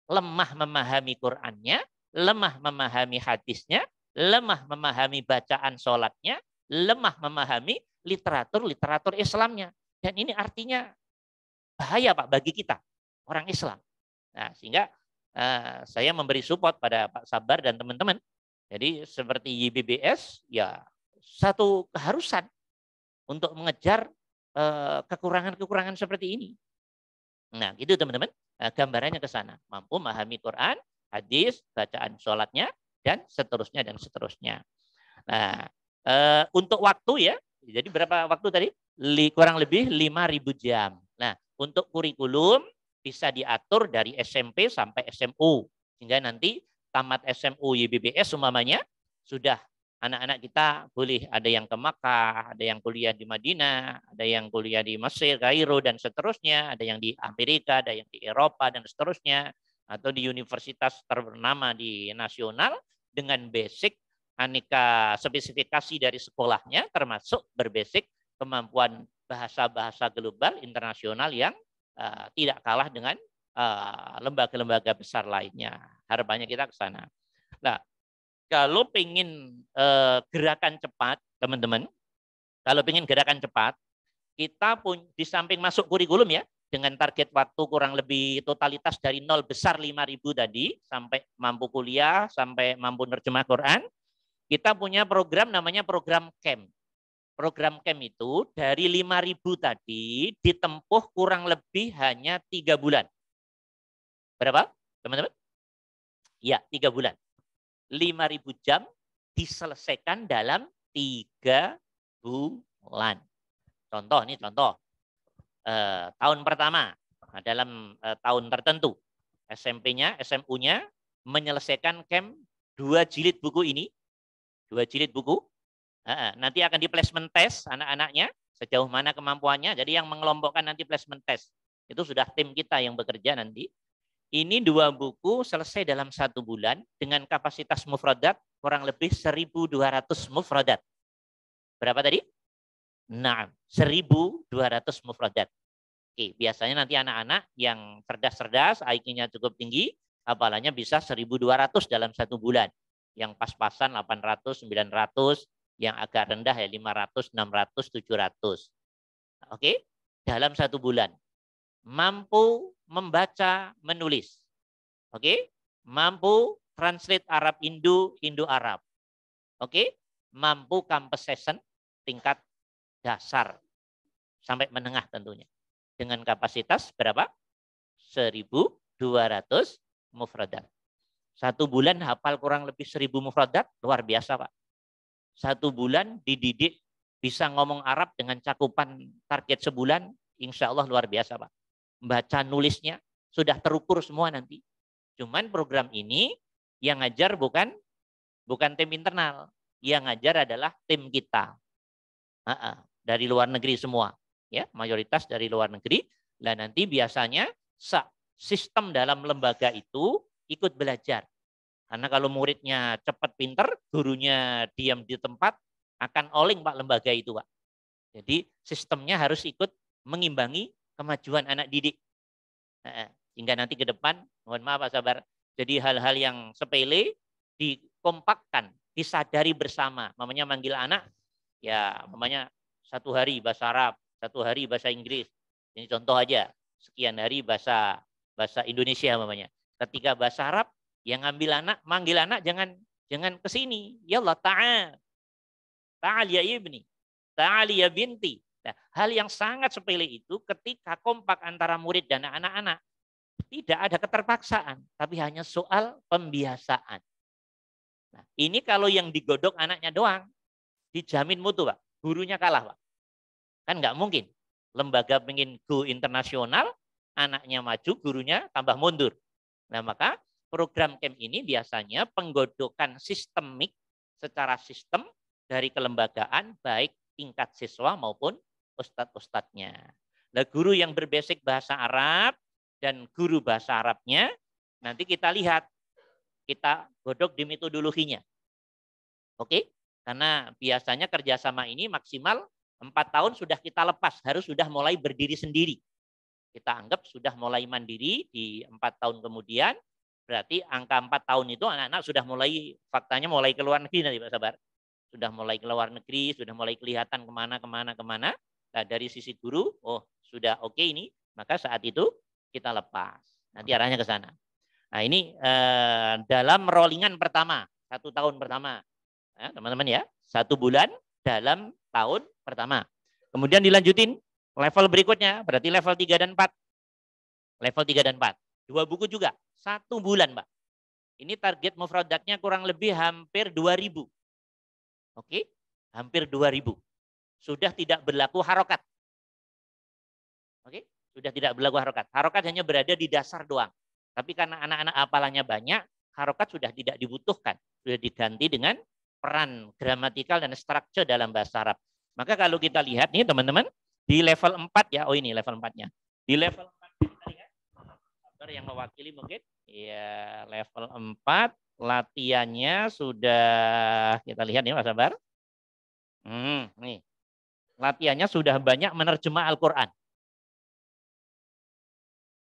Lemah memahami Qur'annya, lemah memahami hadisnya, lemah memahami bacaan sholatnya, lemah memahami literatur Islamnya. Dan ini artinya bahaya Pak bagi kita, orang Islam. Nah, sehingga saya memberi support pada Pak Sabar dan teman-teman. Jadi seperti YBBS, ya satu keharusan untuk mengejar kekurangan-kekurangan seperti ini. Nah, gitu teman-teman. Gambarannya ke sana. Mampu memahami Quran, hadis, bacaan sholatnya, dan seterusnya, dan seterusnya. Nah, untuk waktu ya, jadi berapa waktu tadi? Kurang lebih 5.000 jam. Nah, untuk kurikulum bisa diatur dari SMP sampai SMU. Sehingga nanti tamat SMU YBBS umpamanya, sudah anak-anak kita boleh ada yang ke Makkah, ada yang kuliah di Madinah, ada yang kuliah di Mesir, Kairo, dan seterusnya, ada yang di Amerika, ada yang di Eropa, dan seterusnya, atau di universitas ternama di nasional dengan basic aneka spesifikasi dari sekolahnya, termasuk berbasic kemampuan bahasa-bahasa global internasional yang tidak kalah dengan lembaga-lembaga besar lainnya. Harapannya kita ke sana. Nah, kalau pengen gerakan cepat, teman-teman, kalau pengen gerakan cepat, kita pun di samping masuk kurikulum ya, dengan target waktu kurang lebih totalitas dari 0 besar 5.000 tadi, sampai mampu kuliah, sampai mampu nerjemah Quran, kita punya program namanya program camp. Program camp itu dari 5.000 tadi ditempuh kurang lebih hanya 3 bulan. Berapa, teman-teman? Ya, 3 bulan. 5.000 jam diselesaikan dalam 3 bulan. Contoh, ini contoh. Tahun pertama, dalam tahun tertentu, SMP-nya, SMU-nya menyelesaikan camp 2 jilid buku ini. 2 jilid buku. Nanti akan di placement test anak-anaknya, sejauh mana kemampuannya. Jadi yang mengelompokkan nanti placement test. Itu sudah tim kita yang bekerja nanti. Ini 2 buku selesai dalam 1 bulan dengan kapasitas mufradat kurang lebih 1.200 mufradat. Berapa tadi? Nah, 1.200 mufradat. Oke, biasanya nanti anak-anak yang cerdas-cerdas, IQ-nya cukup tinggi, hafalannya bisa 1.200 dalam 1 bulan. Yang pas-pasan 800, 900, yang agak rendah ya 500, 600, 700. Oke, dalam 1 bulan. Mampu membaca, menulis. Oke, mampu translate Arab Indo, Indo Arab. Oke, mampu composition tingkat dasar sampai menengah tentunya. Dengan kapasitas berapa? 1.200 mufradat. 1 bulan hafal kurang lebih 1.000 mufradat, luar biasa Pak. 1 bulan dididik bisa ngomong Arab dengan cakupan target sebulan, insya Allah luar biasa Pak. Baca nulisnya sudah terukur semua nanti. Cuman program ini yang ngajar bukan bukan tim internal. Yang ngajar adalah tim kita. Dari luar negeri semua. Ya, mayoritas dari luar negeri. Nah, nanti biasanya sistem dalam lembaga itu ikut belajar. Karena kalau muridnya cepat pinter, gurunya diam di tempat, akan oleng Pak lembaga itu Pak. Jadi sistemnya harus ikut mengimbangi kemajuan anak didik. Hingga nanti ke depan, mohon maaf Pak Sabar, jadi hal-hal yang sepele dikompakkan, disadari bersama. Mamanya manggil anak, ya mamanya 1 hari bahasa Arab, 1 hari bahasa Inggris. Ini contoh aja, sekian hari bahasa Indonesia mamanya. Ketika bahasa Arab, yang manggil anak jangan ke sini. Ya Allah, ta'al ya ibni, ta'al ya binti. Nah, hal yang sangat sepele itu ketika kompak antara murid dan anak-anak, tidak ada keterpaksaan, tapi hanya soal pembiasaan. Nah, ini kalau yang digodok anaknya doang, dijamin mutu Pak. Gurunya kalah Pak. Kan nggak mungkin. Lembaga pengen go internasional, anaknya maju, gurunya tambah mundur. Nah, maka program camp ini biasanya penggodokan sistemik secara sistem dari kelembagaan, baik tingkat siswa maupun ustadz-ustadznya. Nah, guru yang berbasic bahasa Arab dan guru bahasa Arabnya, nanti kita lihat, kita godok di metodologinya. Oke? Karena biasanya kerjasama ini maksimal 4 tahun sudah kita lepas, harus sudah mulai berdiri sendiri. Kita anggap sudah mulai mandiri di 4 tahun kemudian, berarti angka 4 tahun itu anak-anak sudah mulai, faktanya mulai keluar negeri nanti Pak Sabar. Sudah mulai keluar negeri, sudah mulai kelihatan kemana. Nah, dari sisi guru, oh sudah oke ini, maka saat itu kita lepas. Nanti arahnya ke sana. Nah ini dalam rollingan pertama, 1 tahun pertama. Teman-teman ya, 1 bulan dalam tahun pertama. Kemudian dilanjutin level berikutnya, berarti level 3 dan 4. Level 3 dan 4. 2 buku juga, 1 bulan Pak. Ini target mufradatnya kurang lebih hampir 2.000. Oke, hampir 2.000. Sudah tidak berlaku harokat. Oke, sudah tidak berlaku harokat. Harokat hanya berada di dasar doang. Tapi karena anak-anak hafalannya banyak, harokat sudah tidak dibutuhkan. Sudah diganti dengan peran gramatikal dan struktur dalam bahasa Arab. Maka kalau kita lihat nih teman-teman, di level 4 ya, oh ini level 4-nya. Di level 4 kita lihat, yang mewakili mungkin, ya level 4, latihannya sudah, kita lihat nih Mas Sabar. Nih. Latihannya sudah banyak menerjemah Al-Quran.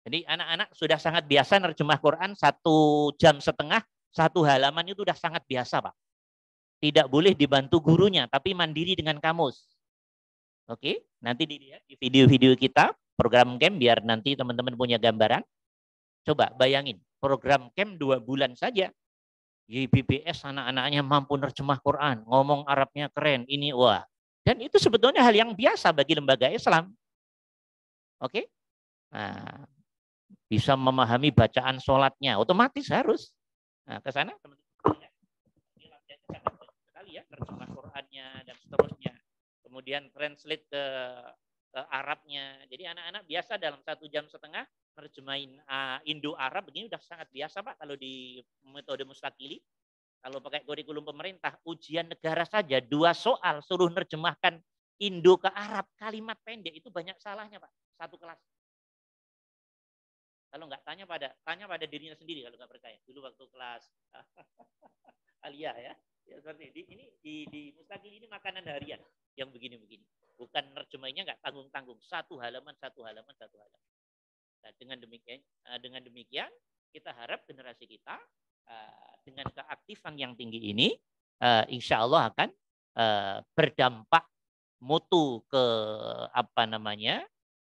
Jadi anak-anak sudah sangat biasa menerjemah Quran 1,5 jam, 1 halaman itu sudah sangat biasa Pak. Tidak boleh dibantu gurunya, tapi mandiri dengan kamus. Oke, nanti dilihat di video-video kita, program camp, biar nanti teman-teman punya gambaran. Coba bayangin, program camp 2 bulan saja. YBBS anak-anaknya mampu nerjemah Quran, ngomong Arabnya keren, ini wah. Dan itu sebetulnya hal yang biasa bagi lembaga Islam. Oke? Nah, bisa memahami bacaan sholatnya, otomatis harus. Nah, ke sana teman-teman. Ini latihannya sangat bagus sekali ya, nerjemah Qurannya dan seterusnya. Kemudian translate ke Arabnya. Jadi anak-anak biasa dalam 1,5 jam nerjemahin Indo-Arab begini udah sangat biasa Pak kalau di metode Mustakili. Kalau pakai kurikulum pemerintah, ujian negara saja 2 soal suruh nerjemahkan Indo ke Arab, kalimat pendek itu banyak salahnya Pak, 1 kelas. Kalau nggak tanya pada dirinya sendiri kalau nggak percaya. Dulu waktu kelas aliyah ya seperti ini di Mustakili ini makanan harian yang begini-begini. Bukan nerjemahnya nggak tanggung-tanggung, 1 halaman. Nah, dengan demikian kita harap generasi kita dengan keaktifan yang tinggi ini insya Allah akan berdampak mutu ke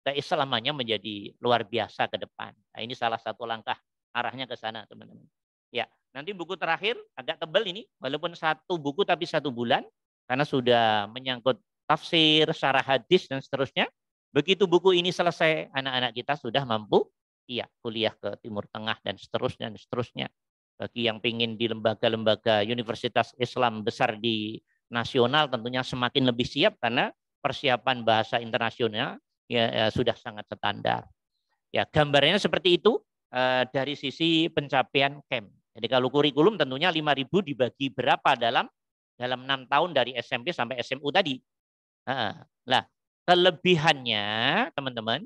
keislamannya menjadi luar biasa ke depan. Nah, ini salah satu langkah arahnya ke sana teman-teman. Ya, nanti buku terakhir agak tebal ini, walaupun 1 buku tapi 1 bulan karena sudah menyangkut tafsir, syarah hadis dan seterusnya. Begitu buku ini selesai, anak-anak kita sudah mampu kuliah ke Timur Tengah dan seterusnya. Bagi yang ingin di lembaga-lembaga universitas Islam besar di nasional tentunya semakin lebih siap karena persiapan bahasa internasional ya sudah sangat standar. Ya, gambarnya seperti itu dari sisi pencapaian camp. Jadi kalau kurikulum tentunya 5.000 dibagi berapa dalam 6 tahun dari SMP sampai SMU tadi. Nah, kelebihannya teman-teman,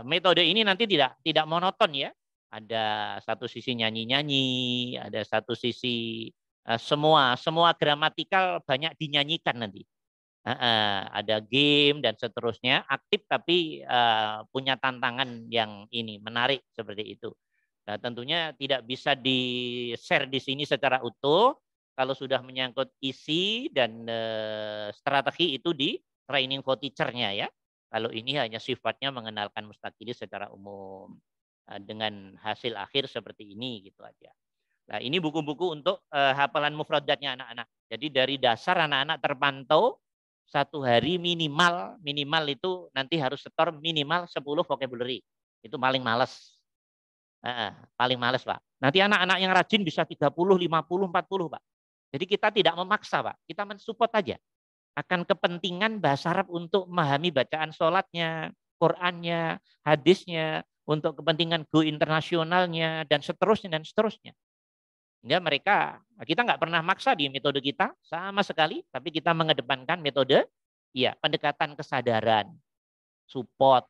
metode ini nanti tidak monoton ya. Ada satu sisi nyanyi-nyanyi, ada satu sisi semua gramatikal banyak dinyanyikan nanti. Ada game dan seterusnya, aktif tapi punya tantangan yang ini menarik seperti itu. Nah, tentunya tidak bisa di-share di sini secara utuh. Kalau sudah menyangkut isi dan strategi itu di training for teacher-nya ya. Kalau ini hanya sifatnya mengenalkan mustakili secara umum dengan hasil akhir seperti ini gitu aja. Nah, ini buku-buku untuk hafalan mufradatnya anak-anak. Jadi dari dasar anak-anak terpantau satu hari minimal itu nanti harus setor minimal 10 vocabulary. Itu paling males. Paling males, Pak. Nanti anak-anak yang rajin bisa 30, 50, 40, Pak. Jadi kita tidak memaksa, Pak. Kita mensupport aja. Akan kepentingan bahasa Arab untuk memahami bacaan sholatnya, Qur'annya, hadisnya, untuk kepentingan go internasionalnya, dan seterusnya, dan seterusnya. Ya, kita nggak pernah maksa di metode kita, sama sekali, tapi kita mengedepankan metode, ya, pendekatan kesadaran, support,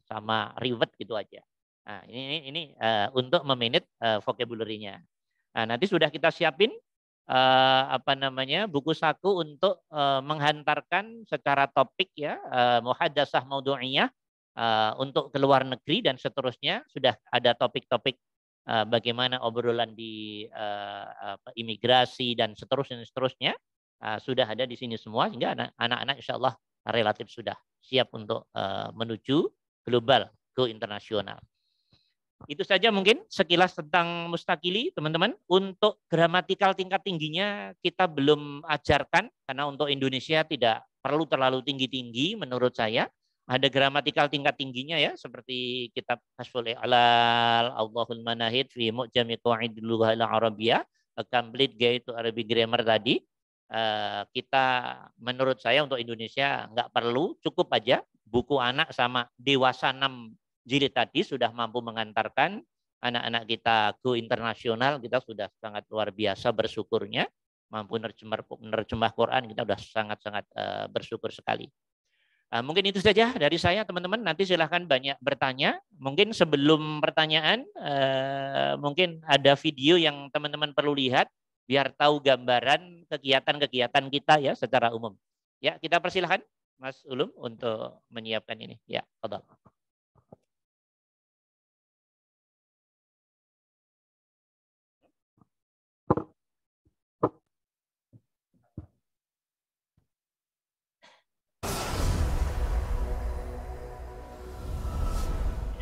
sama reward gitu aja. Nah, ini untuk memanage vocabulary-nya. Nah, nanti sudah kita siapin buku saku untuk menghantarkan secara topik ya, muhadatsah maudhu'iyah untuk ke luar negeri dan seterusnya. Sudah ada topik-topik bagaimana obrolan di imigrasi dan seterusnya sudah ada di sini semua, sehingga anak-anak insya Allah relatif sudah siap untuk menuju global, go internasional. Itu saja mungkin sekilas tentang mustakili, teman-teman. Untuk gramatikal tingkat tingginya kita belum ajarkan, karena untuk Indonesia tidak perlu terlalu tinggi-tinggi menurut saya. Ada gramatikal tingkat tingginya ya, seperti kitab Kashful I'lal, Awdahul Manahid fi Mu'jami Qawaidil Lughah Al-Arabiyyah, A Complete Guide to Arabic Grammar tadi. Kita menurut saya untuk Indonesia nggak perlu, cukup aja buku anak sama dewasa 6 jilid tadi sudah mampu mengantarkan anak-anak kita go internasional. Kita sudah sangat luar biasa bersyukurnya, mampu menerjemah Quran, kita sudah sangat-sangat bersyukur sekali. Mungkin itu saja dari saya, teman-teman. Nanti silahkan banyak bertanya. Mungkin sebelum pertanyaan, mungkin ada video yang teman-teman perlu lihat biar tahu gambaran kegiatan-kegiatan kita ya secara umum. Ya, kita persilahkan Mas Ulum untuk menyiapkan ini. Ya, tafadhol.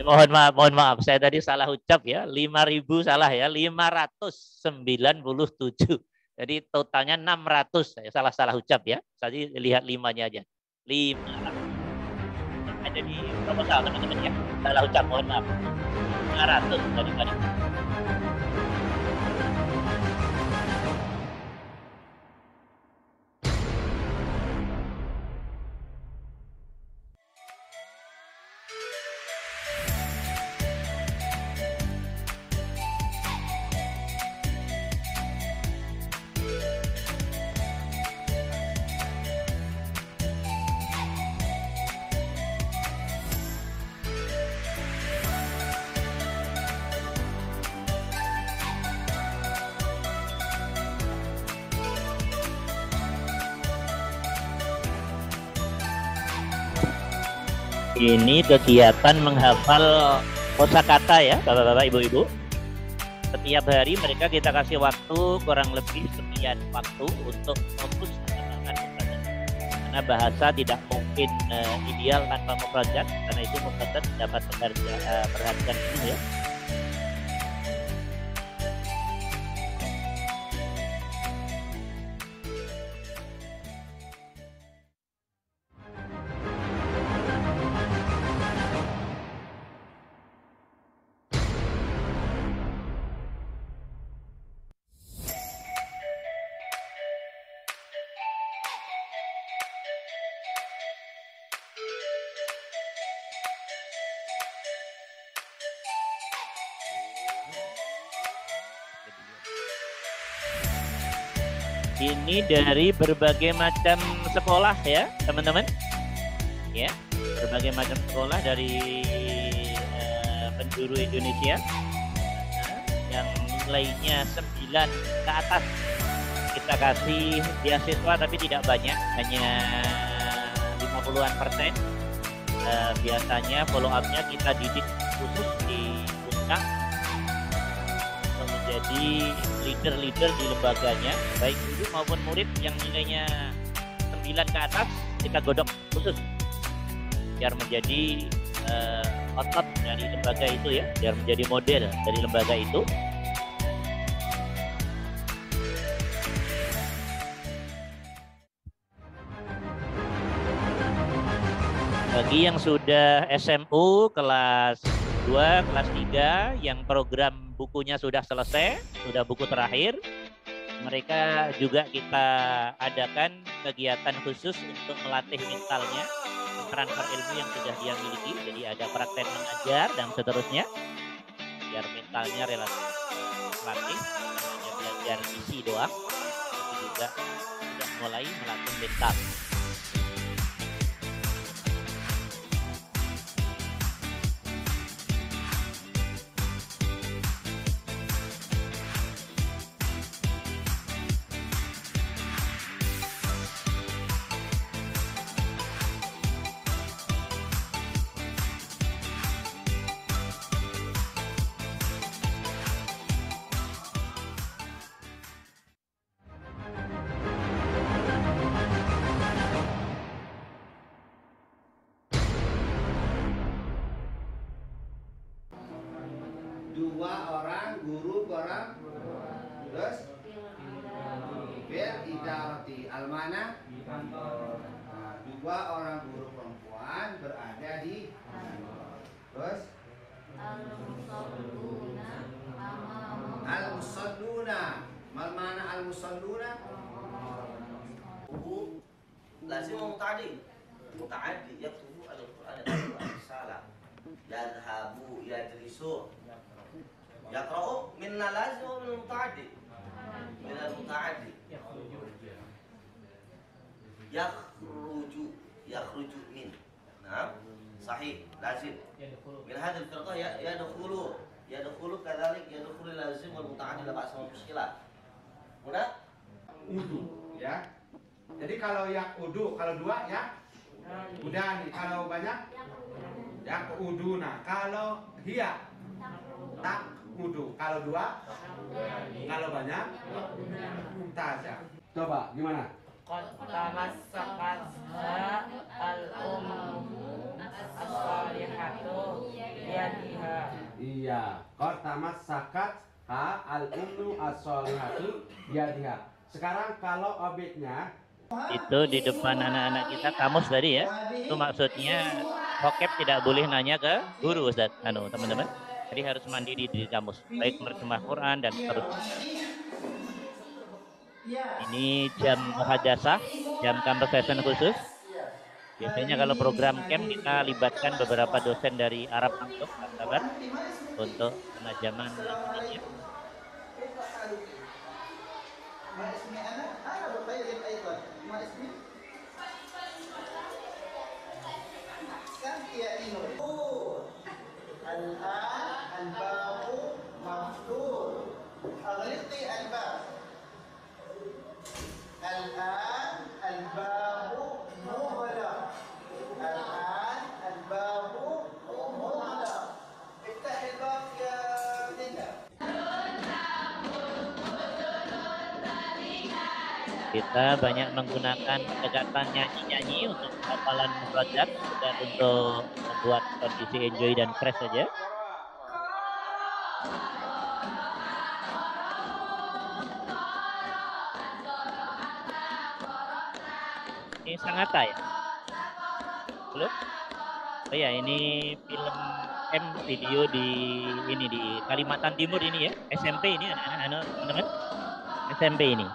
Mohon maaf, saya tadi salah ucap ya, 5.000 salah ya, 597. Jadi totalnya 600, saya salah ucap ya. Tadi lihat 5-nya aja. 500. Ada di proposal teman-teman ya. Salah ucap, mohon maaf. 500 tadi. Ini kegiatan menghafal kosakata ya, Bapak-bapak, Ibu-ibu. Setiap hari mereka kita kasih waktu kurang lebih sekian waktu untuk fokus mengenalkan mufradat. Karena bahasa tidak mungkin ideal tanpa mufradat, karena itu mufradat dapat perhatikan ini ya. Ini dari berbagai macam sekolah ya, teman-teman. Ya, berbagai macam sekolah dari penjuru Indonesia. Yang nilainya 9 ke atas. Kita kasih beasiswa tapi tidak banyak, hanya 50-an%. Biasanya follow up-nya kita didik khusus di Unka untuk menjadi leader-leader di lembaganya, baik guru maupun murid yang nilainya 9 ke atas kita godok khusus biar menjadi otot dari lembaga itu ya, biar menjadi model dari lembaga itu. Bagi yang sudah SMU kelas 2, kelas 3 yang program bukunya sudah selesai, sudah buku terakhir, mereka juga kita adakan kegiatan khusus untuk melatih mentalnya, transfer ilmu yang sudah dia miliki. Jadi ada praktek mengajar dan seterusnya, biar mentalnya relatif melatih, hanya belajar isi doang, tapi juga sudah mulai melatih mental. Dua orang guru orang terus bil idarati almana. Nah, dua orang guru perempuan berada di terus al-musalluna. Mana al-musalluna? لازم متعدي متعدي يكتب القرآن الرسالة يذهب يجلس يقرأ من لازم ومن المتعدي من المتعدي يخرج من نعم صحيح لازم من هذه الفرقة يدخل كذلك يدخل اللازم والمتعدي لا بأس ولا مشكلة هنا Udu ya. Jadi kalau yang udu, kalau dua ya udani, kalau banyak ya uduna, kalau hiya tak udu, kalau dua, kalau banyak mumtazah. Coba gimana? Qad tamassakat al-ummu as-salihatu biyadiha. Iya, qad tamassakat al-ummu as-salihatu biyadiha. Sekarang kalau objeknya Itu di depan anak-anak kita kamus tadi ya. Itu maksudnya vocab tidak boleh nanya ke guru Ustaz, teman-teman. Jadi harus mandiri di kamus, baik terjemah Quran dan seterusnya. Ini jam muhadasah, jam conversation khusus. Biasanya kalau program camp kita libatkan beberapa dosen dari Arab langsung, sahabat, untuk penajaman ilmunya. Kita banyak menggunakan pendekatan nyanyi-nyanyi untuk hafalan mufradat dan untuk membuat kondisi enjoy dan fresh saja. Ini Sangatta ya? Belum? Oh ya, ini film M video di Kalimantan Timur ini ya, SMP ini anak-anak teman-teman, SMP ini.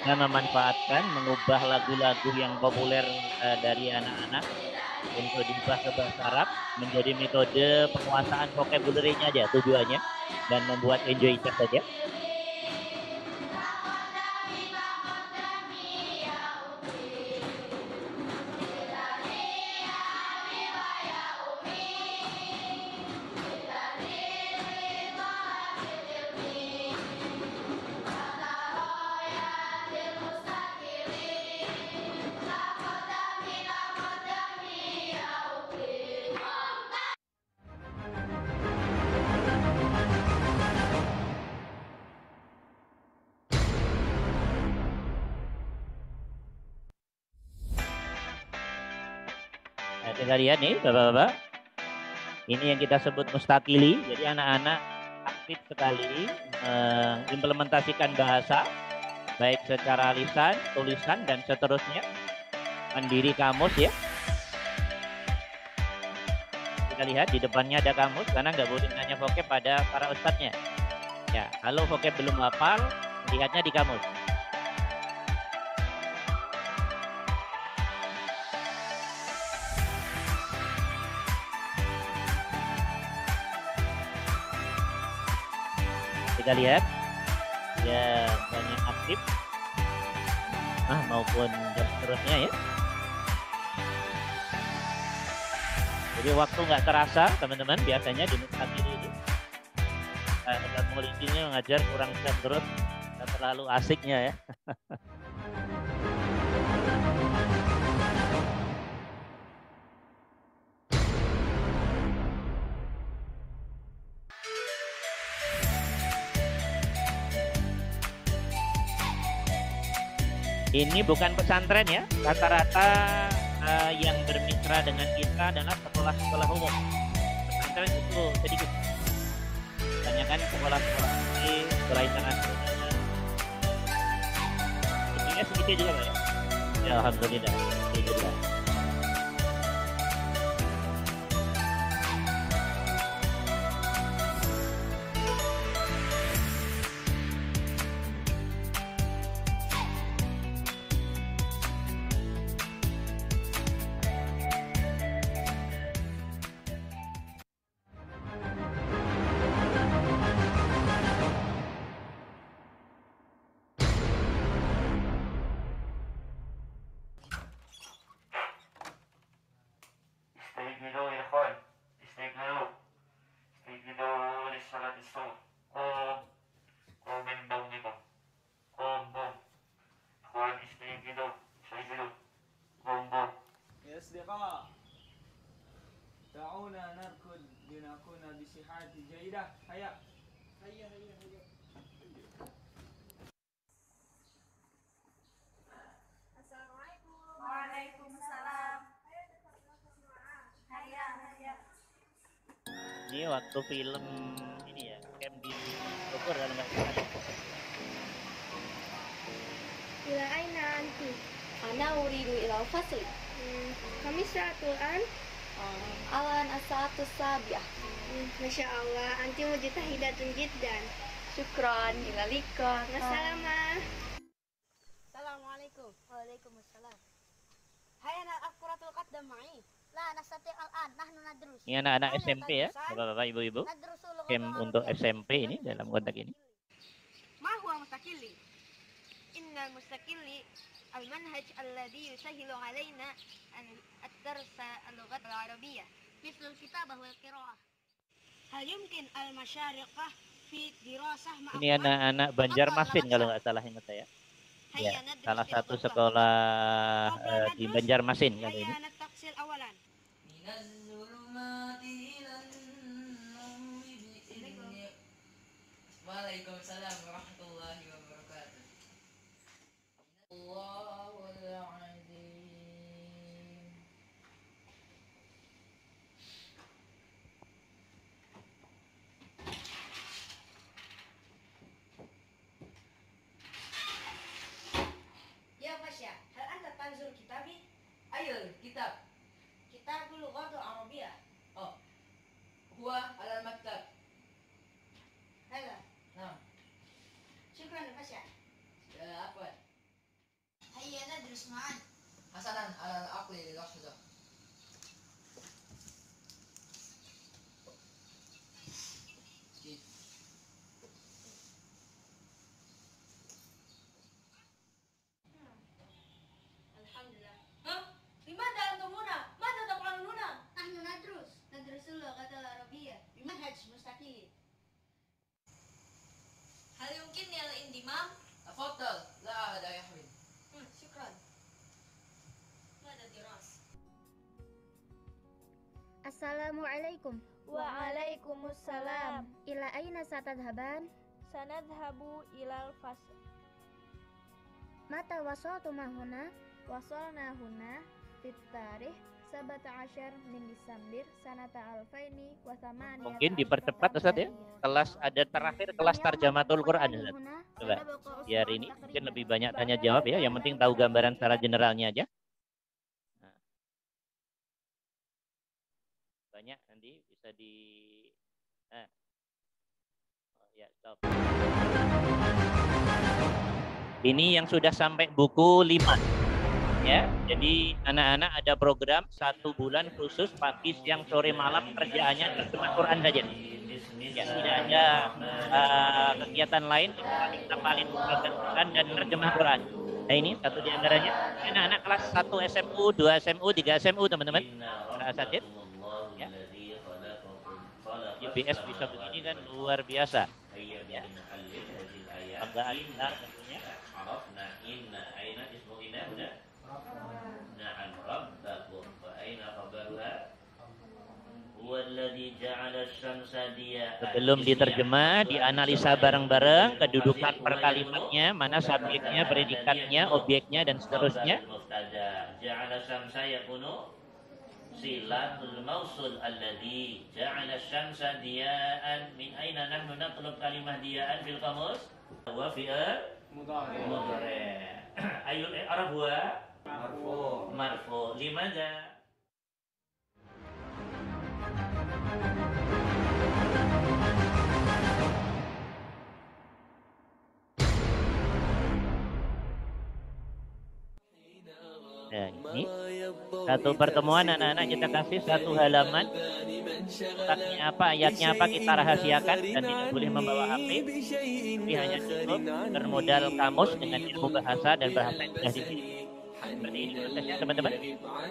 bisa memanfaatkan, mengubah lagu-lagu yang populer dari anak-anak untuk diubah ke bahasa Arab menjadi metode penguasaan vocabulary-nya aja tujuannya, dan membuat enjoy saja. Nah, kita lihat nih Bapak-bapak. Ini yang kita sebut mustakili. Jadi anak-anak aktif sekali mengimplementasikan bahasa baik secara lisan, tulisan dan seterusnya. Mandiri kamus ya. Kita lihat di depannya ada kamus karena nggak boleh nanya vocab pada para ustadznya. Ya, kalau vocab belum hafal, lihatnya di kamus. Kita lihat ya banyak aktif maupun dan seterusnya ya. Jadi waktu nggak terasa teman-teman, biasanya di mustakili ini Ustaz Muhyiddinnya mengajar kurang terus, nggak terlalu asiknya ya. Ini bukan pesantren ya, rata-rata yang bermitra dengan kita adalah sekolah-sekolah umum. Pesantren itu sedikit. Kebanyakan sekolah-sekolah ini, sekolah internasional. Tentunya sedikit juga Pak ya. Ya alhamdulillah. Alhamdulillah. استيقظوا يا إخوان، استيقظوا، استيقظوا للصلاة الصبح. قوم من نومكم، قوم إخوان استيقظوا، استيقظوا، قوم. يا أصدقاء، دعونا نركض لنكون بصحة جيدة. هيا هيا هيا هيا. Assalamualaikum. Waalaikumsalam. Haya, haya. Ini waktu film ini ya, camp di Bogor kalau nggak salah. Ila aina anti? Ana uridu ila al-fasl. Kami sa'atul an? Alan as-sa'atus sabiah. Masya Allah, anti mujtahidatun jiddan. Syukran, ila liqa. Wassalamah. Assalamualaikum. Waalaikumsalam. Hayya al-quratul qaddam ma'i. La nastati al-an, nahnu nadrus. Ini anak-anak SMP ya, bapak-bapak, ibu-ibu. Camp untuk SMP ini dalam konteks ini. Ma huwa mustaqilli? Innal mustaqilli al-manhaj alladhi yusahhilu alaina an ad-darsa al-lughat al-arabiyyah mislu al-kitabah wal qira'ah. Hal yumkin al-masyariqah fi dirasah ma'a. Ini anak-anak Banjarmasin kalau nggak salah ingat saya. Ya, salah satu sekolah di Banjarmasin kali ini. Waalaikumsalam warahmatullahi wabarakatuh. Allahul azim. Ya Fasya, hal anta tanzur kitabi? Ayo kitab. Kitabul lughatul arabiyyah. Oh, huwa alal maktab. Hala. Nah, Syukran Fasya. apa? منهج مستقل. هل يمكنني الانضمام؟ تفضل. لا هذا يحمل. شكرا. ماذا دراسة؟ Assalamualaikum. Waalaikumsalam. Ila aina satadhaban? Sanadhabu ilal fasl. Mata wasaltuma huna? Wasalna huna fit tarikh 17 min Desember sanata alfaini wa thamaniyata. Mungkin dipercepat Ustaz ya. Kelas ada terakhir kelas tarjamatul Quran Ustaz. Coba. Biar ini mungkin lebih banyak tanya jawab ya. Yang penting tahu gambaran secara generalnya aja. Banyak nanti bisa di ya, stop. Ini yang sudah sampai buku 5 ya. Jadi anak-anak ada program 1 bulan khusus pagi, siang, sore, malam kerjaannya terjemah Quran saja. Ya, tidak ada kegiatan lain kecuali hafalin Quran dan terjemah Quran. Nah ini satu di antaranya. Anak-anak kelas 1 SMU, 2 SMU, 3 SMU teman-teman. Para asatid. Ya. IBS bisa begini kan luar biasa. Ya. Banggaan kita tentunya. Sebelum diterjemah, dianalisa bareng-bareng kedudukan per kalimatnya, mana subjeknya, predikatnya, objeknya dan seterusnya. Silatul mausul alladhi ja'ala syamsa diya'an min aina nahnu natlub kalimah diya'an fil qamus wa fi'il mudhari'. Ayul i'rab huwa marfu. Limadha? Nah, ini satu pertemuan anak-anak kita kasih 1 halaman. Suratnya apa, ayatnya apa kita rahasiakan dan tidak boleh membawa HP. Tapi hanya cukup bermodal kamus dengan ilmu bahasa dan bahasa yang sudah dimiliki. Seperti ini prosesnya teman-teman.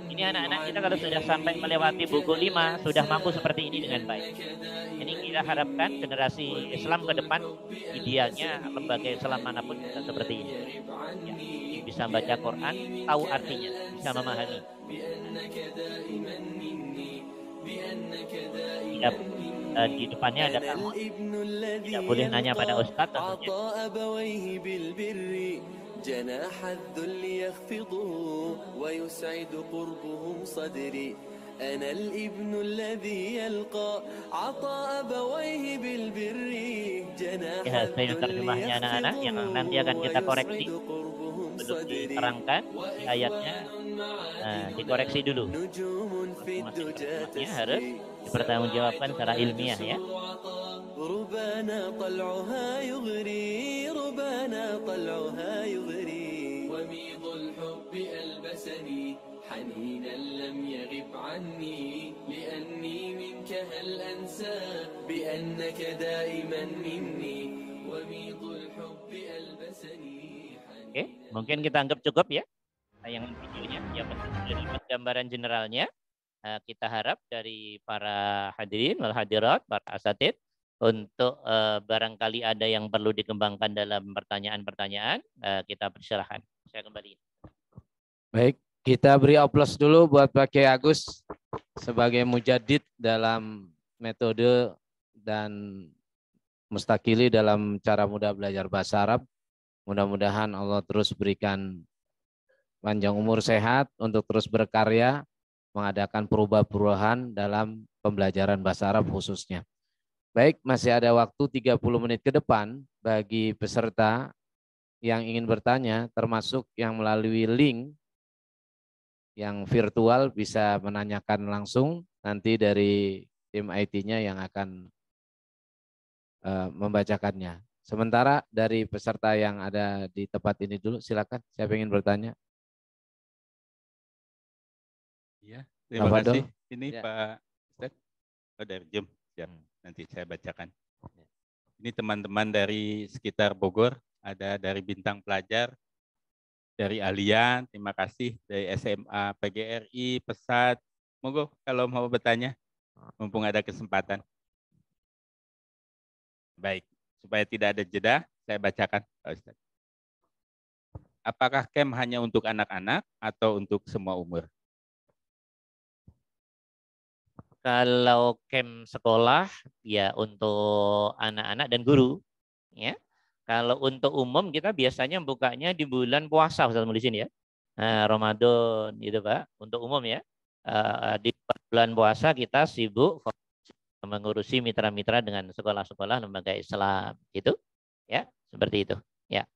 Ini anak-anak kita kalau sudah sampai melewati buku 5 sudah mampu seperti ini dengan baik. Ini kita harapkan generasi Islam ke depan idealnya lembaga Islam manapun bisa seperti ini. Ya, bisa baca Quran, tahu artinya, bisa memahami. Tidak, di depannya ada kamu. Tidak boleh nanya pada ustadz tentunya. جناح الذل يخفضه ويسعد قربهم صدري أنا الابن الذي يلقى عطاء أبويه بالبر جناح Ya, saya terjemahnya anak-anak yang nanti akan kita koreksi. Belum diterangkan di ayatnya, dikoreksi dulu. Terjemahnya harus dipertanggungjawabkan secara ilmiah ya. ربنا طلعها يغري ربنا طلعها يغري وميض الحب ألبسني حنينا لم يغب عني لأني منك هل أنسى بأنك دائما مني وميض الحب ألبسني. Oke, mungkin kita anggap cukup ya tayangan videonya. Yang penting sudah dapat gambaran generalnya. Kita harap dari para hadirin wal hadirat, para asatid, untuk barangkali ada yang perlu dikembangkan dalam pertanyaan-pertanyaan, kita persilahkan. Saya kembali. Baik, kita beri aplaus dulu buat Pak Kiai Agus sebagai mujadid dalam metode dan mustakili dalam cara mudah belajar bahasa Arab. Mudah-mudahan Allah terus berikan panjang umur sehat untuk terus berkarya, mengadakan perubahan-perubahan dalam pembelajaran bahasa Arab khususnya. Baik, masih ada waktu 30 menit ke depan bagi peserta yang ingin bertanya, termasuk yang melalui link yang virtual bisa menanyakan langsung, nanti dari tim IT-nya yang akan membacakannya. Sementara dari peserta yang ada di tempat ini dulu, silakan, siapa ingin bertanya? Ya, terima kasih. Ini ya. Pak Ustaz, dari Jum. Siap. Nanti saya bacakan. Ini teman-teman dari sekitar Bogor, ada dari Bintang Pelajar, dari Alian, terima kasih, dari SMA PGRI, Pesat. Monggo kalau mau bertanya, mumpung ada kesempatan. Baik, supaya tidak ada jeda, saya bacakan, Pak Ustaz. Apakah camp hanya untuk anak-anak atau untuk semua umur? Kalau camp sekolah ya untuk anak-anak dan guru, ya. Kalau untuk umum kita biasanya bukanya di bulan puasa, Ustaz Mulisin ya. Nah, Ramadan gitu Pak, untuk umum ya. Di bulan puasa kita sibuk mengurusi mitra-mitra dengan sekolah-sekolah lembaga Islam, gitu. Ya, seperti itu. Ya.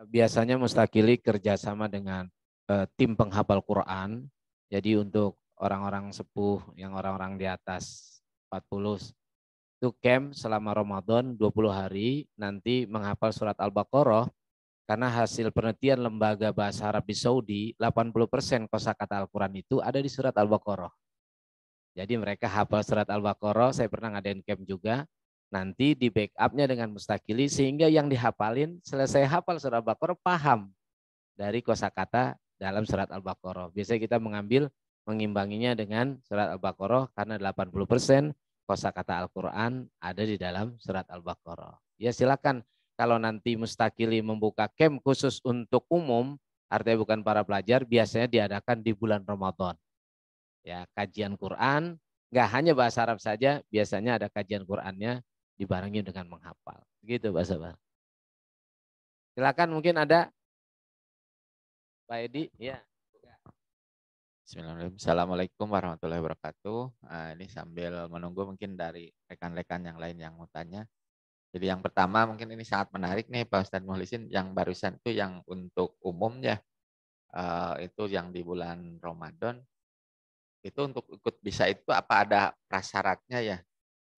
Biasanya Mustakili kerjasama dengan tim penghafal Quran. Jadi untuk orang-orang sepuh yang orang-orang di atas 40 itu camp selama Ramadan 20 hari nanti menghafal surat Al-Baqarah, karena hasil penelitian lembaga bahasa Arab di Saudi 80% kosakata Al-Quran itu ada di surat Al-Baqarah. Jadi mereka hafal surat Al-Baqarah, saya pernah ngadain camp juga, nanti di backupnya dengan Mustakili sehingga yang dihafalin selesai hafal surat Al-Baqarah paham dari kosakata dalam surat Al-Baqarah. Biasanya kita mengimbanginya dengan surat Al-Baqarah karena 80% kosakata Al-Quran ada di dalam surat Al-Baqarah. Ya silakan kalau nanti Mustakili membuka camp khusus untuk umum, artinya bukan para pelajar, biasanya diadakan di bulan Ramadan. Ya, kajian Quran, nggak hanya bahasa Arab saja, biasanya ada kajian Qurannya dibarengi dengan menghafal. Begitu Pak Sabar. Silakan mungkin ada Pak Edi, ya. Bismillahirrahmanirrahim. Assalamualaikum warahmatullahi wabarakatuh. Ini sambil menunggu mungkin dari rekan-rekan yang lain yang mau tanya. Jadi yang pertama mungkin ini sangat menarik nih Pak Ustadz Muhlisin, yang barusan itu yang untuk umum ya, itu yang di bulan Ramadan, itu untuk ikut bisa itu apa ada prasyaratnya ya?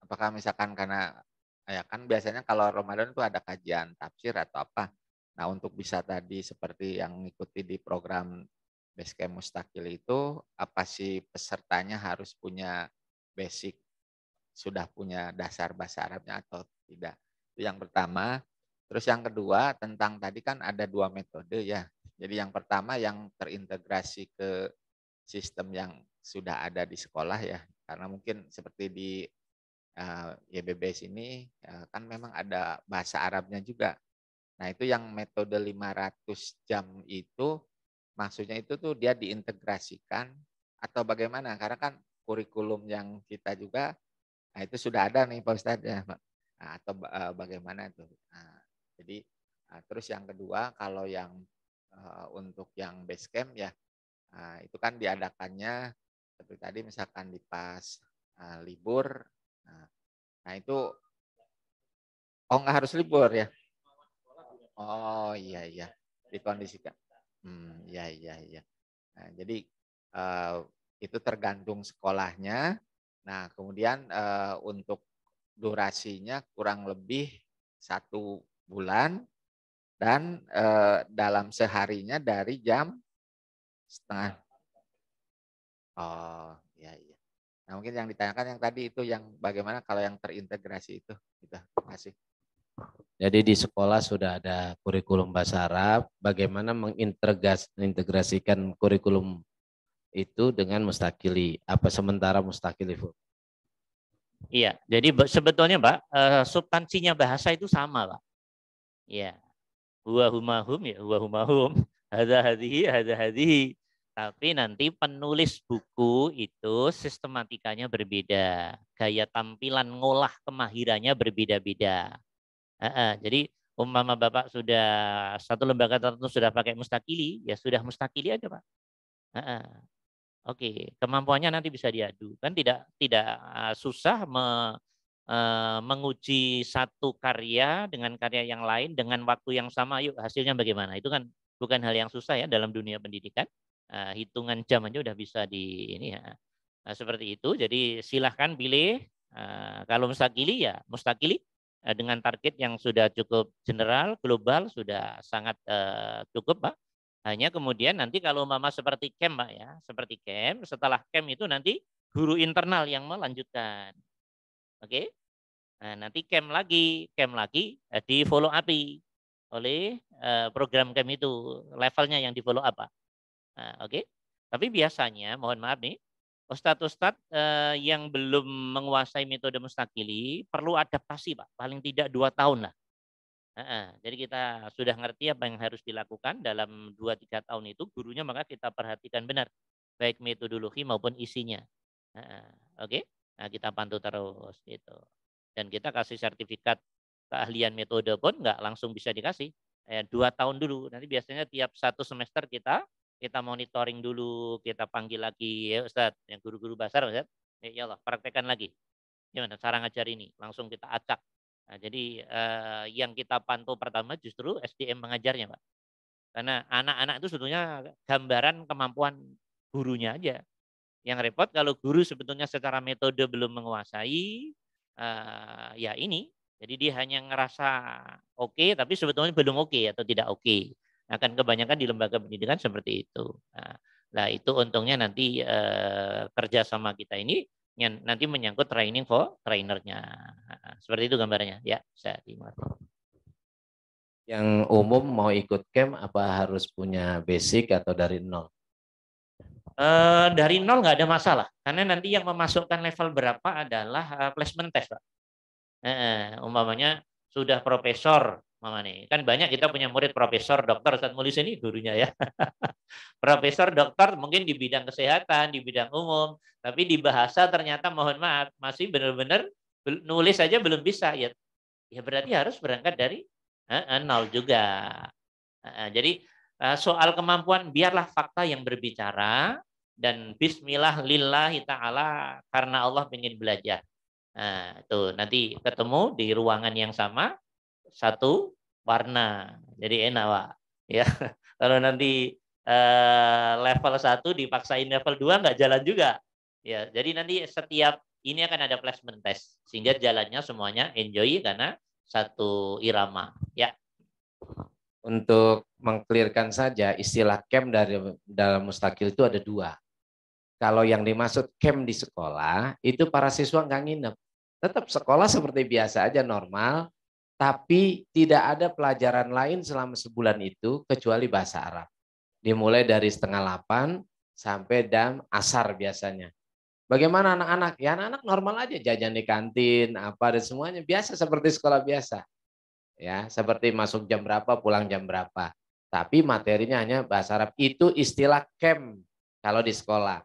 Apakah misalkan karena ya kan biasanya kalau Ramadan itu ada kajian tafsir atau apa. Nah untuk bisa tadi seperti yang mengikuti di program Basecamp Mustakil itu apa sih pesertanya harus punya basic, sudah punya dasar bahasa Arabnya atau tidak? Itu yang pertama. Terus yang kedua tentang tadi kan ada 2 metode ya. Jadi yang pertama yang terintegrasi ke sistem yang sudah ada di sekolah ya. Karena mungkin seperti di YBBS ini kan memang ada bahasa Arabnya juga. Nah itu yang metode 500 jam itu maksudnya itu tuh dia diintegrasikan atau bagaimana? Karena kan kurikulum yang kita juga, nah itu sudah ada nih Pak Ustadz ya, nah, atau bagaimana itu? Nah, jadi terus yang kedua kalau yang untuk yang Basecamp ya, itu kan diadakannya seperti tadi misalkan di pas libur, nah itu nggak harus libur ya? Oh iya dikondisikan. Iya. Nah, jadi itu tergantung sekolahnya. Nah, kemudian untuk durasinya kurang lebih 1 bulan dan dalam seharinya dari jam setengah. Oh, iya. Nah, mungkin yang ditanyakan yang tadi itu yang bagaimana kalau yang terintegrasi itu. Terima kasih. Jadi di sekolah sudah ada kurikulum bahasa Arab, bagaimana mengintegrasikan kurikulum itu dengan Mustakili, apa sementara Mustakili, Bu? Iya, jadi sebetulnya Pak, substansinya bahasa itu sama Pak. Iya, huwa humahum ya, huwa humahum, hadza hadhihi. Tapi nanti penulis buku itu sistematikanya berbeda, gaya tampilan ngolah kemahirannya berbeda-beda. Jadi umpama Bapak sudah satu lembaga tertentu sudah pakai Mustakili, ya sudah Mustakili aja Pak. Oke, kemampuannya nanti bisa diadu. Kan tidak susah menguji satu karya dengan karya yang lain dengan waktu yang sama. Yuk hasilnya bagaimana? Itu kan bukan hal yang susah ya dalam dunia pendidikan. Hitungan jam aja udah bisa di ini ya. Nah, seperti itu. Jadi silahkan pilih. Kalau Mustakili ya Mustakili. Dengan target yang sudah cukup general, global, sudah sangat cukup, Pak. Hanya kemudian nanti kalau mama seperti camp, Pak ya, seperti camp, setelah camp itu nanti guru internal yang melanjutkan. Oke? Nah, nanti camp lagi di follow up oleh program camp itu, levelnya yang di follow up, Pak. Nah, oke? Tapi biasanya, mohon maaf nih, Ustadz-ustadz yang belum menguasai metode mustakili perlu adaptasi Pak, paling tidak 2 tahun lah. Jadi kita sudah ngerti apa yang harus dilakukan dalam 2-3 tahun itu, gurunya maka kita perhatikan benar, baik metodologi maupun isinya. Oke, nah kita pantau terus gitu. Dan kita kasih sertifikat keahlian metode pun nggak langsung bisa dikasih. 2 tahun dulu. Nanti biasanya tiap 1 semester kita monitoring dulu, kita panggil lagi, ya Ustadz, yang guru-guru besar, Ustadz, ya Allah, praktekkan lagi. Gimana cara ngajar ini? Langsung kita acak. Nah, jadi yang kita pantau pertama justru SDM mengajarnya, Pak. Karena anak-anak itu sebetulnya gambaran kemampuan gurunya aja. Yang repot kalau guru sebetulnya secara metode belum menguasai, ya ini. Jadi dia hanya ngerasa oke, tapi sebetulnya belum oke atau tidak oke. Nah, kan kebanyakan di lembaga pendidikan seperti itu. Nah, itu untungnya nanti kerja sama kita ini nanti menyangkut training for trainernya. Seperti itu gambarnya. Ya, saya terima. Yang umum mau ikut camp apa harus punya basic atau dari nol? Dari nol nggak ada masalah. Karena nanti yang memasukkan level berapa adalah placement test, Pak. Umpamanya sudah profesor, mama nih. Kan banyak kita punya murid profesor, dokter, Ustadz Mulis ini gurunya ya. Profesor, dokter mungkin di bidang kesehatan, di bidang umum, tapi di bahasa ternyata mohon maaf masih benar-benar nulis saja belum bisa ya. Ya berarti harus berangkat dari nol juga. Jadi soal kemampuan biarlah fakta yang berbicara dan bismillah lillahi ta'ala karena Allah ingin belajar. Nah, itu nanti ketemu di ruangan yang sama, satu warna. Jadi enak, Pak. Ya. Kalau nanti level 1 dipaksain level 2 nggak jalan juga. Ya, jadi nanti setiap ini akan ada placement test sehingga jalannya semuanya enjoy karena satu irama. Ya. Untuk mengklirkan saja, istilah camp dari dalam mustakil itu ada 2. Kalau yang dimaksud camp di sekolah, itu para siswa nggak nginep. Tetap sekolah seperti biasa aja normal, tapi tidak ada pelajaran lain selama sebulan itu kecuali bahasa Arab. Dimulai dari 7:30 sampai jam asar biasanya. Bagaimana anak-anak? Ya anak-anak normal aja, jajan di kantin, apa dan semuanya biasa seperti sekolah biasa. Ya, seperti masuk jam berapa, pulang jam berapa. Tapi materinya hanya bahasa Arab. Itu istilah camp kalau di sekolah.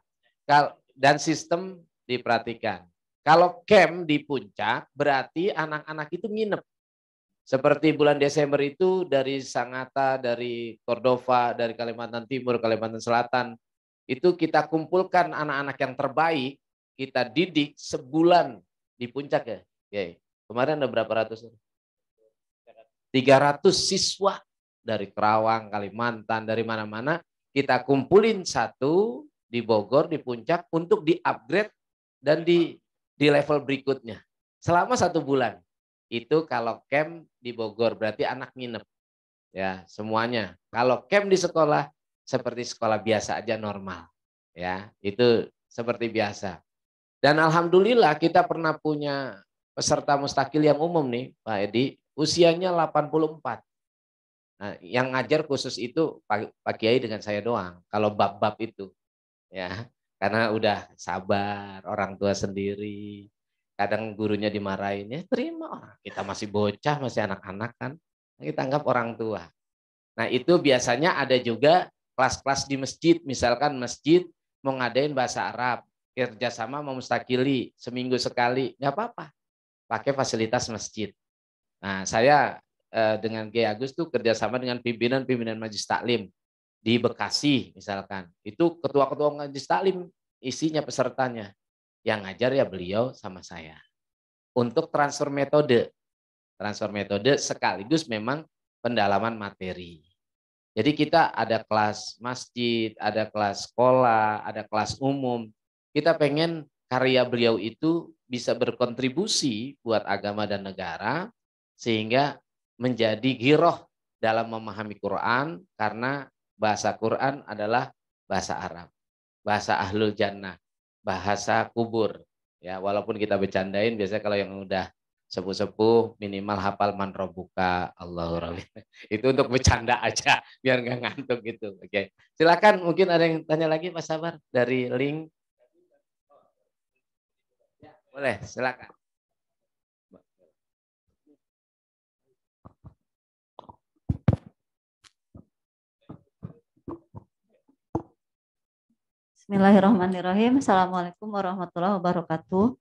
Dan sistem diperhatikan. Kalau camp di puncak berarti anak-anak itu nginep. Seperti bulan Desember itu dari Sangatta, dari Cordova, dari Kalimantan Timur, Kalimantan Selatan. Itu kita kumpulkan anak-anak yang terbaik, kita didik sebulan di puncak ya. Kemarin ada berapa ratus? 300 siswa dari Kerawang, Kalimantan, dari mana-mana. Kita kumpulin satu di Bogor, di puncak untuk di-upgrade dan di level berikutnya. Selama 1 bulan. Itu kalau camp di Bogor berarti anak nginep. Ya, semuanya. Kalau camp di sekolah seperti sekolah biasa aja normal. Ya, itu seperti biasa. Dan alhamdulillah kita pernah punya peserta mustakil yang umum nih, Pak Edi, usianya 84. Nah, yang ngajar khusus itu Pak Kiai dengan saya doang. Kalau bab-bab itu. Ya, karena udah sabar, orang tua sendiri. Kadang gurunya dimarahin, ya terima. Kita masih bocah, masih anak-anak kan. Kita anggap orang tua. Nah, itu biasanya ada juga kelas-kelas di masjid. Misalkan masjid mau ngadain bahasa Arab, kerjasama mau mustakili, seminggu sekali, nggak apa-apa. Pakai fasilitas masjid. Nah, saya dengan Kiai Agus tuh kerjasama dengan pimpinan Majelis Taklim di Bekasi misalkan. Itu ketua-ketua Majelis Taklim isinya pesertanya. Yang ngajar ya beliau sama saya. Untuk transfer metode. Transfer metode sekaligus memang pendalaman materi. Jadi kita ada kelas masjid, ada kelas sekolah, ada kelas umum. Kita pengen karya beliau itu bisa berkontribusi buat agama dan negara sehingga menjadi giroh dalam memahami Quran karena bahasa Quran adalah bahasa Arab, bahasa ahlul jannah, bahasa kubur. Ya, walaupun kita bercandain biasanya kalau yang udah sepuh-sepuh minimal hafal man rabbuka Allahur rahim. Itu untuk bercanda aja biar nggak ngantuk gitu. Oke. Silakan mungkin ada yang tanya lagi Mas Sabar dari link. Boleh, silakan. Bismillahirrahmanirrahim. Assalamualaikum warahmatullahi wabarakatuh.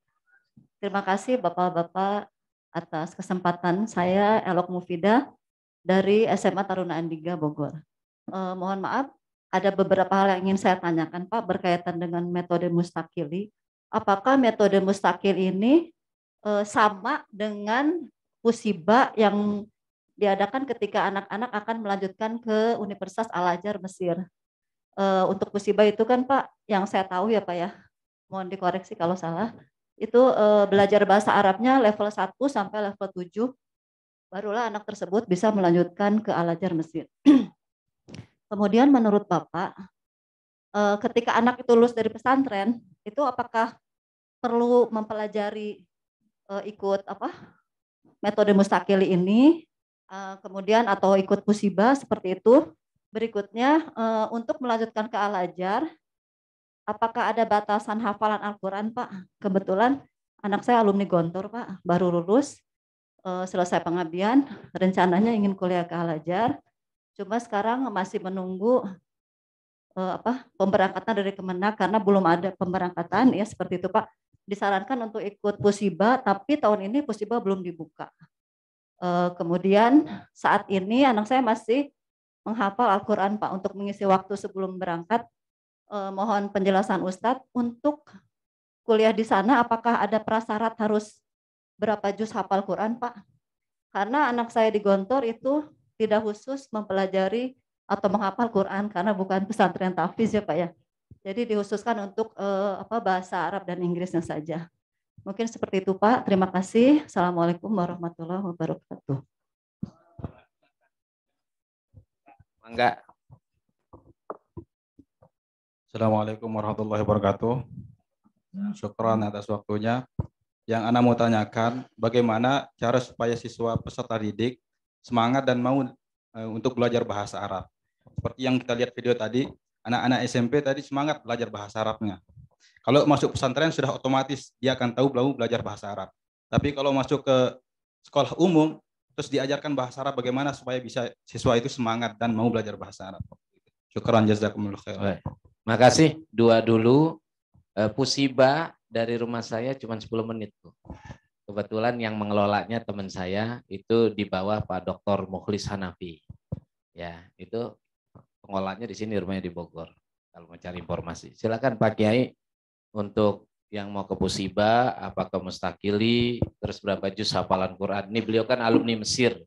Terima kasih Bapak-Bapak atas kesempatan saya Elok Mufidah dari SMA Taruna Andiga Bogor. Mohon maaf, ada beberapa hal yang ingin saya tanyakan Pak berkaitan dengan metode mustakili. Apakah metode mustakil ini sama dengan musibah yang diadakan ketika anak-anak akan melanjutkan ke Universitas Al-Azhar Mesir? Untuk musibah itu kan Pak, yang saya tahu ya Pak ya, mohon dikoreksi kalau salah, itu belajar bahasa Arabnya level 1 sampai level 7, barulah anak tersebut bisa melanjutkan ke Al-Azhar Mesir. Kemudian menurut Bapak, ketika anak itu lulus dari pesantren, itu apakah perlu mempelajari ikut metode mustakili ini, kemudian atau ikut musibah seperti itu? Berikutnya, untuk melanjutkan ke Al-Azhar, apakah ada batasan hafalan Al-Quran, Pak? Kebetulan anak saya alumni Gontor, Pak, baru lulus, selesai pengabdian, rencananya ingin kuliah ke Al-Azhar, cuma sekarang masih menunggu pemberangkatan dari Kemenak karena belum ada pemberangkatan, ya seperti itu, Pak. Disarankan untuk ikut Pusibah, tapi tahun ini Pusibah belum dibuka. Kemudian saat ini anak saya masih menghafal Al-Quran Pak untuk mengisi waktu sebelum berangkat. Mohon penjelasan Ustadz untuk kuliah di sana apakah ada prasyarat harus berapa juz hafal Quran Pak? Karena anak saya di Gontor itu tidak khusus mempelajari atau menghafal Quran karena bukan pesantren tahfiz ya Pak ya. Jadi dikhususkan untuk bahasa Arab dan Inggrisnya saja. Mungkin seperti itu Pak. Terima kasih. Assalamualaikum warahmatullahi wabarakatuh. Enggak. Assalamualaikum warahmatullahi wabarakatuh. Syukran atas waktunya. Yang Ana mau tanyakan, bagaimana cara supaya siswa peserta didik semangat dan mau untuk belajar bahasa Arab? Seperti yang kita lihat video tadi, anak-anak SMP tadi semangat belajar bahasa Arabnya. Kalau masuk pesantren sudah otomatis dia akan tahu belajar bahasa Arab. Tapi kalau masuk ke sekolah umum, terus diajarkan bahasa Arab, bagaimana supaya bisa siswa itu semangat dan mau belajar bahasa Arab. Syukran jazakumullah khair. Makasih. Dua dulu. Pusibah dari rumah saya cuma 10 menit. Kebetulan yang mengelolanya teman saya itu di bawah Pak Dr. Mukhlis Hanafi. Ya, itu pengelolanya di sini, rumahnya di Bogor. Kalau mau cari informasi, silakan Pak Kiai untuk yang mau ke Pusibah, apa ke Mustakili, terus berapa juz hafalan Quran. Ini beliau kan alumni Mesir.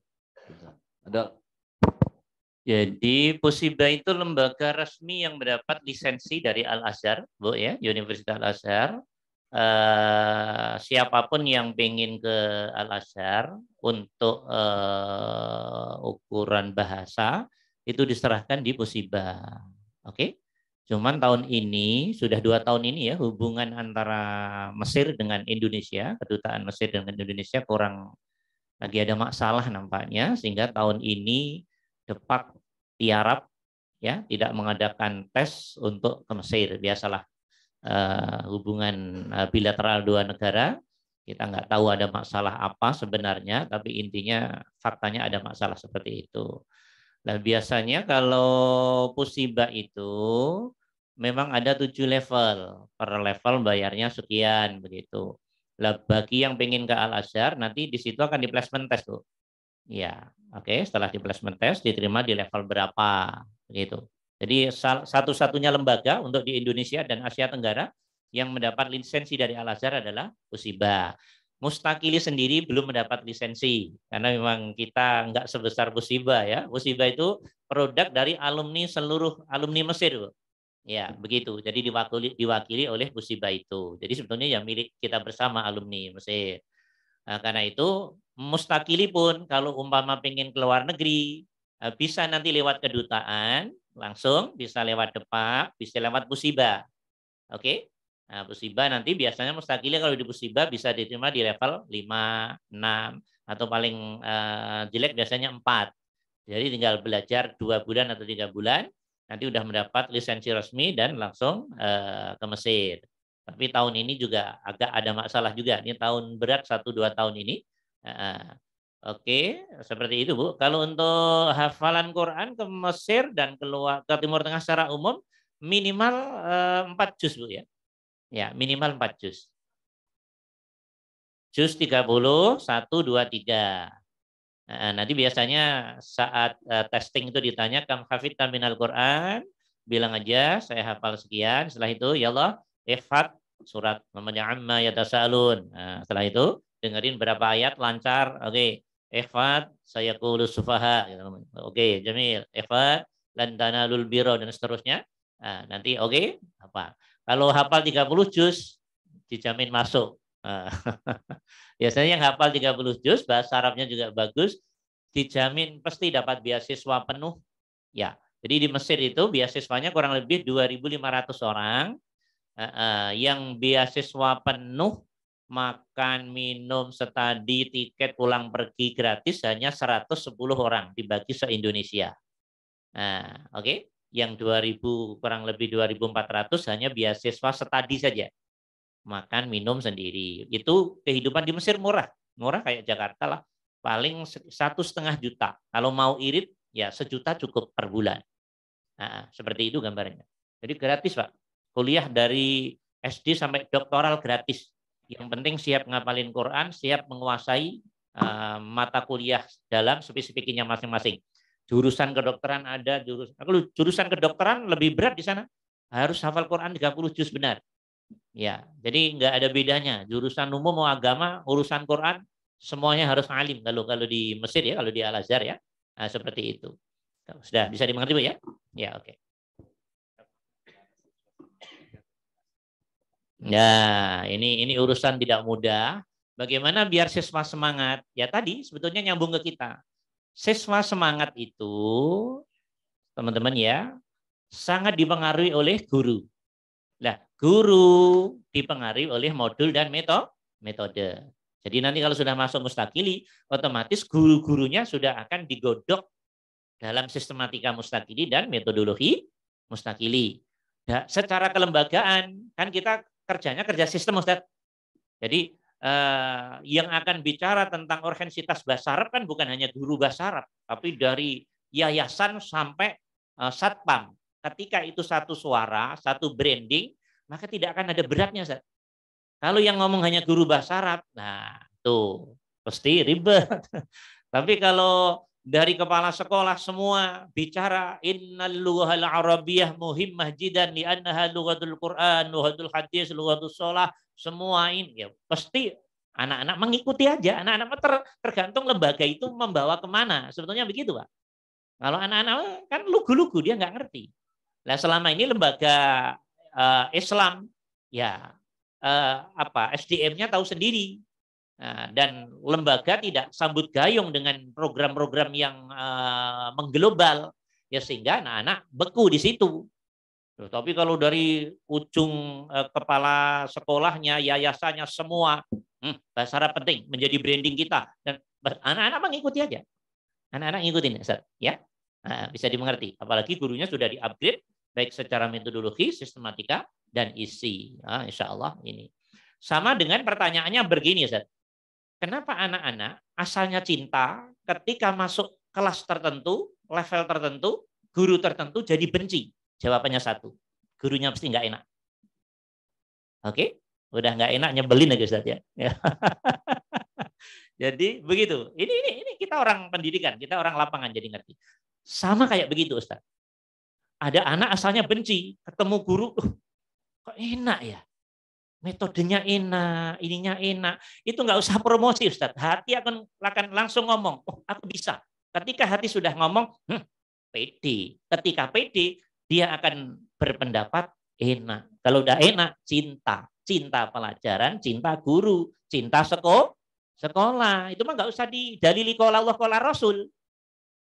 Ada. Jadi Pusibah itu lembaga resmi yang mendapat lisensi dari Al-Azhar, Bu ya, Universitas Al-Azhar. Siapapun yang pengen ke Al-Azhar untuk ukuran bahasa itu diserahkan di Pusibah. Oke. Cuman tahun ini, sudah 2 tahun ini ya, hubungan antara Mesir dengan Indonesia, kedutaan Mesir dengan Indonesia kurang lagi ada masalah nampaknya, sehingga tahun ini Depak tiarap ya, tidak mengadakan tes untuk ke Mesir. Biasalah hubungan bilateral dua negara, kita nggak tahu ada masalah apa sebenarnya, tapi intinya faktanya ada masalah seperti itu. Nah biasanya kalau Pusibah itu memang ada 7 level, per level bayarnya sekian begitu. Lah bagi yang pengen ke Al-Azhar nanti di situ akan di placement test tuh. Ya, oke. Setelah di placement test diterima di level berapa begitu. Jadi satu-satunya lembaga untuk di Indonesia dan Asia Tenggara yang mendapat lisensi dari Al-Azhar adalah Pusibah. Mustakili sendiri belum mendapat lisensi karena memang kita nggak sebesar Pusibah ya. Pusibah itu produk dari seluruh alumni Mesir, Bu. Ya, begitu. Jadi diwakili oleh Pusibah itu. Jadi sebetulnya ya milik kita bersama alumni Mesir. Nah, karena itu mustakili pun kalau umpama pengen ke luar negeri bisa nanti lewat kedutaan, langsung bisa lewat Depak, bisa lewat Pusibah. Oke? Nah, Pusibah nanti biasanya mustakili kalau di Pusibah bisa diterima di level 5, 6 atau paling jelek biasanya 4. Jadi tinggal belajar 2 bulan atau 3 bulan. Nanti udah mendapat lisensi resmi dan langsung ke Mesir. Tapi tahun ini juga agak ada masalah juga. Ini tahun berat 1-2 tahun ini. Oke, seperti itu Bu. Kalau untuk hafalan Quran ke Mesir dan ke Timur Tengah secara umum minimal 4 juz Bu ya. Ya, minimal 4 juz. Juz 30, 1, 2, 3. Nanti biasanya saat testing itu ditanya kam hafidta minal Quran, bilang aja saya hafal sekian. Setelah itu ya Allah ihfad surat namanya amma yatasaalun. Nah, setelah itu dengerin berapa ayat lancar. Oke. Ihfad sayaqulu sufaha. Oke, jamil. Ihfad lan tanalul birra dan seterusnya. Nah, nanti oke, apa? Kalau hafal 30 juz dijamin masuk. Biasanya yang hafal 30 juz, bahasa Arabnya juga bagus, dijamin pasti dapat beasiswa penuh. Ya, jadi di Mesir itu beasiswanya kurang lebih 2.500 orang. Yang beasiswa penuh, makan, minum, studi, tiket pulang pergi gratis hanya 110 orang dibagi se-Indonesia. Nah, oke. Yang 2.000 kurang lebih 2.400 hanya beasiswa studi saja. Makan, minum sendiri. Itu kehidupan di Mesir murah. Murah kayak Jakarta lah. Paling 1,5 juta. Kalau mau irit, ya 1 juta cukup per bulan. Nah, seperti itu gambarnya. Jadi gratis Pak. Kuliah dari SD sampai doktoral gratis. Yang penting siap ngapalin Quran, siap menguasai mata kuliah dalam spesifiknya masing-masing. Jurusan kedokteran ada, jurusan kedokteran lebih berat di sana. Harus hafal Quran 30 juz benar. Ya, jadi nggak ada bedanya. Jurusan umum mau agama, urusan Quran, semuanya harus alim. Kalau di Mesir ya, kalau di Al Azhar ya, nah, seperti itu. Sudah bisa dimengerti Bu ya? Ya, oke. Nah, ini urusan tidak mudah. Bagaimana biar siswa semangat? Ya tadi sebetulnya nyambung ke kita. Siswa semangat itu, teman-teman ya, sangat dipengaruhi oleh guru. Nah, guru dipengaruhi oleh modul dan metode. Jadi nanti kalau sudah masuk mustakili, otomatis guru-gurunya sudah akan digodok dalam sistematika mustakili dan metodologi mustakili. Nah, secara kelembagaan, kan kita kerjanya kerja sistem Ustaz. Jadi yang akan bicara tentang urgensitas bahasa Arab kan bukan hanya guru bahasa Arab, tapi dari yayasan sampai satpam. Ketika itu satu suara, satu branding, maka tidak akan ada beratnya Ustaz. Kalau yang ngomong hanya guru bahasa Arab, nah tuh pasti ribet. Tapi kalau dari kepala sekolah semua bicara innal lughal arabiyyah muhimmah jiddan li annaha lughatul Quran, lughatul hadis, lughatus shalah, semua ini ya pasti anak-anak mengikuti aja. Anak-anak tergantung lembaga itu membawa kemana. Sebetulnya begitu Pak. Kalau anak-anak kan lugu-lugu dia nggak ngerti. Nah selama ini lembaga Islam ya SDM-nya tahu sendiri. Nah, dan lembaga tidak sambut gayung dengan program-program yang mengglobal, ya sehingga anak-anak beku di situ. Tapi kalau dari ujung kepala sekolahnya, yayasannya semua, bahasa Arab penting menjadi branding kita, dan anak-anak mengikuti aja. Anak-anak ngikutin, ya, nah, bisa dimengerti. Apalagi gurunya sudah di-upgrade baik secara metodologi, sistematika, dan isi. Nah, insya Allah ini. Sama dengan pertanyaannya begini, Ustaz. Kenapa anak-anak asalnya cinta ketika masuk kelas tertentu, level tertentu, guru tertentu jadi benci? Jawabannya satu, gurunya pasti nggak enak. Oke, udah nggak enak nyebelin aja Ustaz ya. Jadi begitu. Ini kita orang pendidikan, kita orang lapangan jadi ngerti. Sama kayak begitu Ustaz. Ada anak asalnya benci, ketemu guru, kok enak ya? Metodenya enak, ininya enak. Itu nggak usah promosi, Ustaz. Hati akan langsung ngomong, oh aku bisa. Ketika hati sudah ngomong, pede. Ketika pede, dia akan berpendapat enak. Kalau udah enak, cinta. Cinta pelajaran, cinta guru, cinta sekolah. Itu mah nggak usah didalili qala Allah qala Rasul.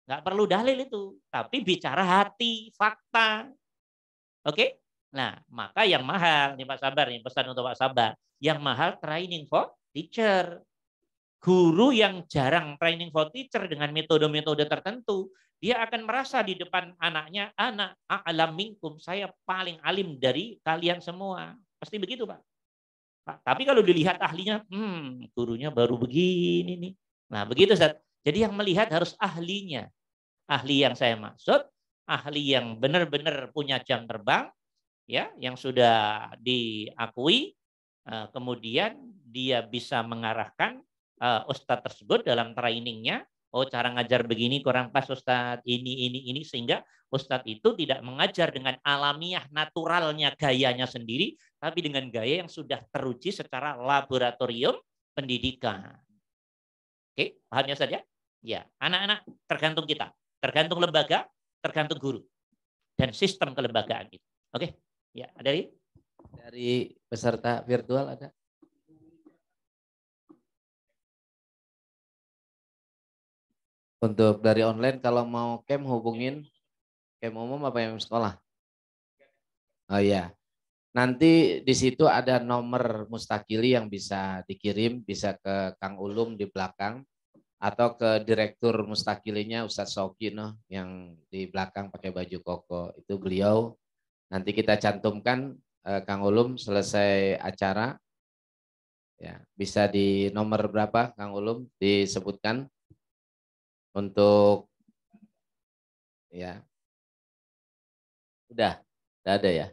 Nggak perlu dalil itu. Tapi bicara hati, fakta. Oke? Nah, maka yang mahal, nih Pak Sabar, nih pesan untuk Pak Sabar, yang mahal training for teacher. Guru yang jarang training for teacher dengan metode-metode tertentu, dia akan merasa di depan anaknya, anak a'lam minkum, saya paling alim dari kalian semua. Pasti begitu Pak. Tapi kalau dilihat ahlinya, gurunya baru begini nih. Nah, begitu Ustaz. Jadi yang melihat harus ahlinya. Ahli yang saya maksud, ahli yang benar-benar punya jam terbang, ya, yang sudah diakui, kemudian dia bisa mengarahkan ustadz tersebut dalam trainingnya. Oh, cara ngajar begini kurang pas ustadz, ini, sehingga ustadz itu tidak mengajar dengan alamiah naturalnya gayanya sendiri, tapi dengan gaya yang sudah teruji secara laboratorium pendidikan. Oke, pahamnya saja? Ya, anak-anak tergantung kita, tergantung lembaga, tergantung guru, dan sistem kelembagaan itu. Oke, ya, ada lagi? Dari peserta virtual ada? Untuk dari online kalau mau camp hubungin camp umum apa yang sekolah? Oh iya. Nanti di situ ada nomor Mustakili yang bisa dikirim, bisa ke Kang Ulum di belakang atau ke direktur Mustakilinya Ustadz Soki yang di belakang pakai baju koko. Itu beliau. Nanti kita cantumkan Kang Ulum selesai acara. Ya, bisa di nomor berapa Kang Ulum disebutkan untuk ya. Udah ada ya.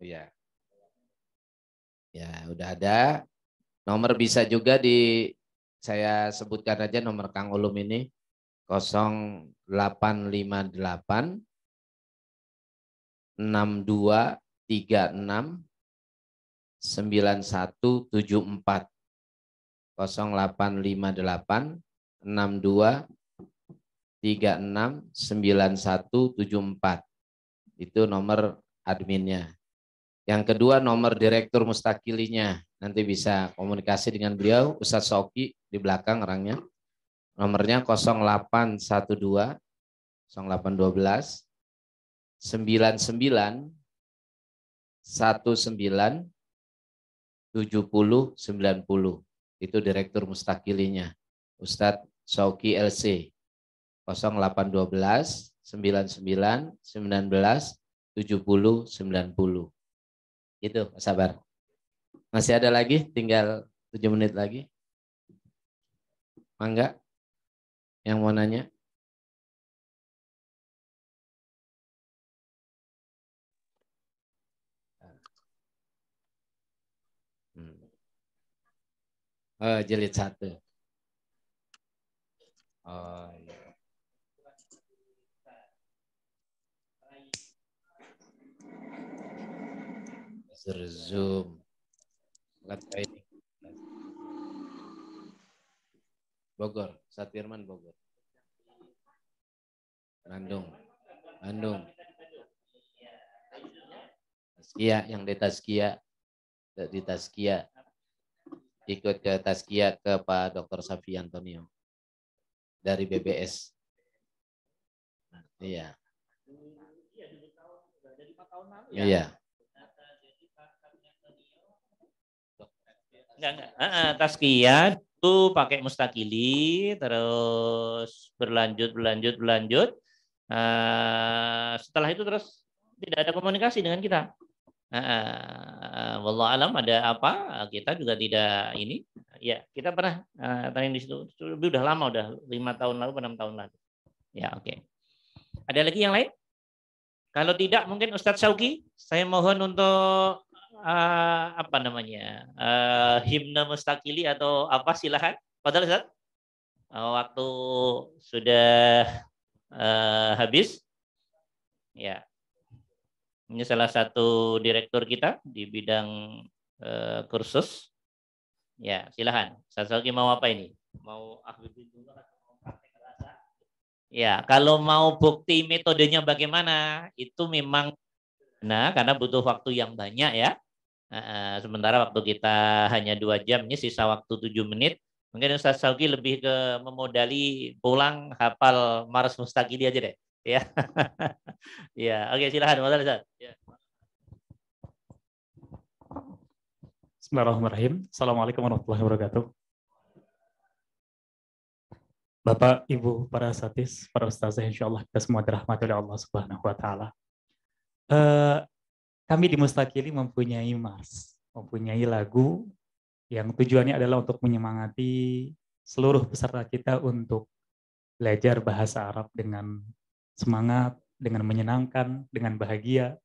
Ya. Ya, udah ada. Nomor bisa juga saya sebutkan aja nomor Kang Ulum ini 0858 6236 9174 0858 62 36 9174 itu nomor adminnya. Yang kedua nomor direktur Mustakilinya, nanti bisa komunikasi dengan beliau Ustadz Soki di belakang orangnya. Nomornya 0812 0812 99 19 70 90. Itu direktur Mustakilinya Ustadz Soki LC 0812 99 19 70 90. Itu sabar. Masih ada lagi, tinggal 7 menit lagi. Mangga yang mau nanya? Oh, jilid 1. Oh, iya. Zoom. Bogor, Satirman Bogor. Bandung. Taskia yang di Taskia. Ikut ke Taskia ke Pak Dr. Safi Antonio dari BBS. Iya. Iya. Enggak. Taskia itu pakai Mustakili, terus berlanjut. Setelah itu terus tidak ada komunikasi dengan kita. Wallahu alam ada apa? Kita juga tidak ini. Ya, kita pernah tanya di situ. Udah lama, udah 5 tahun lalu, 6 tahun lalu. Ya, oke. Ada lagi yang lain? Kalau tidak, mungkin Ustadz Syauki, saya mohon untuk apa namanya, himne Mustakili atau apa, silahkan. Padahal Ustadz, waktu sudah habis. Ya, ini salah satu direktur kita di bidang kursus. Ya, silahkan. Ustadz Syauki mau apa ini? Mau dulu atau mau praktek rasa? Ya, kalau mau bukti metodenya bagaimana, itu memang karena butuh waktu yang banyak ya. Sementara waktu kita hanya 2 jam, ini sisa waktu 7 menit. Mungkin Ustadz Syauki lebih ke memodali pulang hafal Mars Mustakili aja deh. Ya, ya, oke, silakan. Ya. Bismillahirrahmanirrahim. Assalamualaikum warahmatullahi wabarakatuh. Bapak, Ibu, para asatidz, para ustazah, insya Allah kita semua dirahmati oleh Allah Subhanahu Wa Taala. Kami di Mustakili mempunyai Mars. mempunyai lagu yang tujuannya adalah untuk menyemangati seluruh peserta kita untuk belajar bahasa Arab dengan semangat, dengan menyenangkan, dengan bahagia.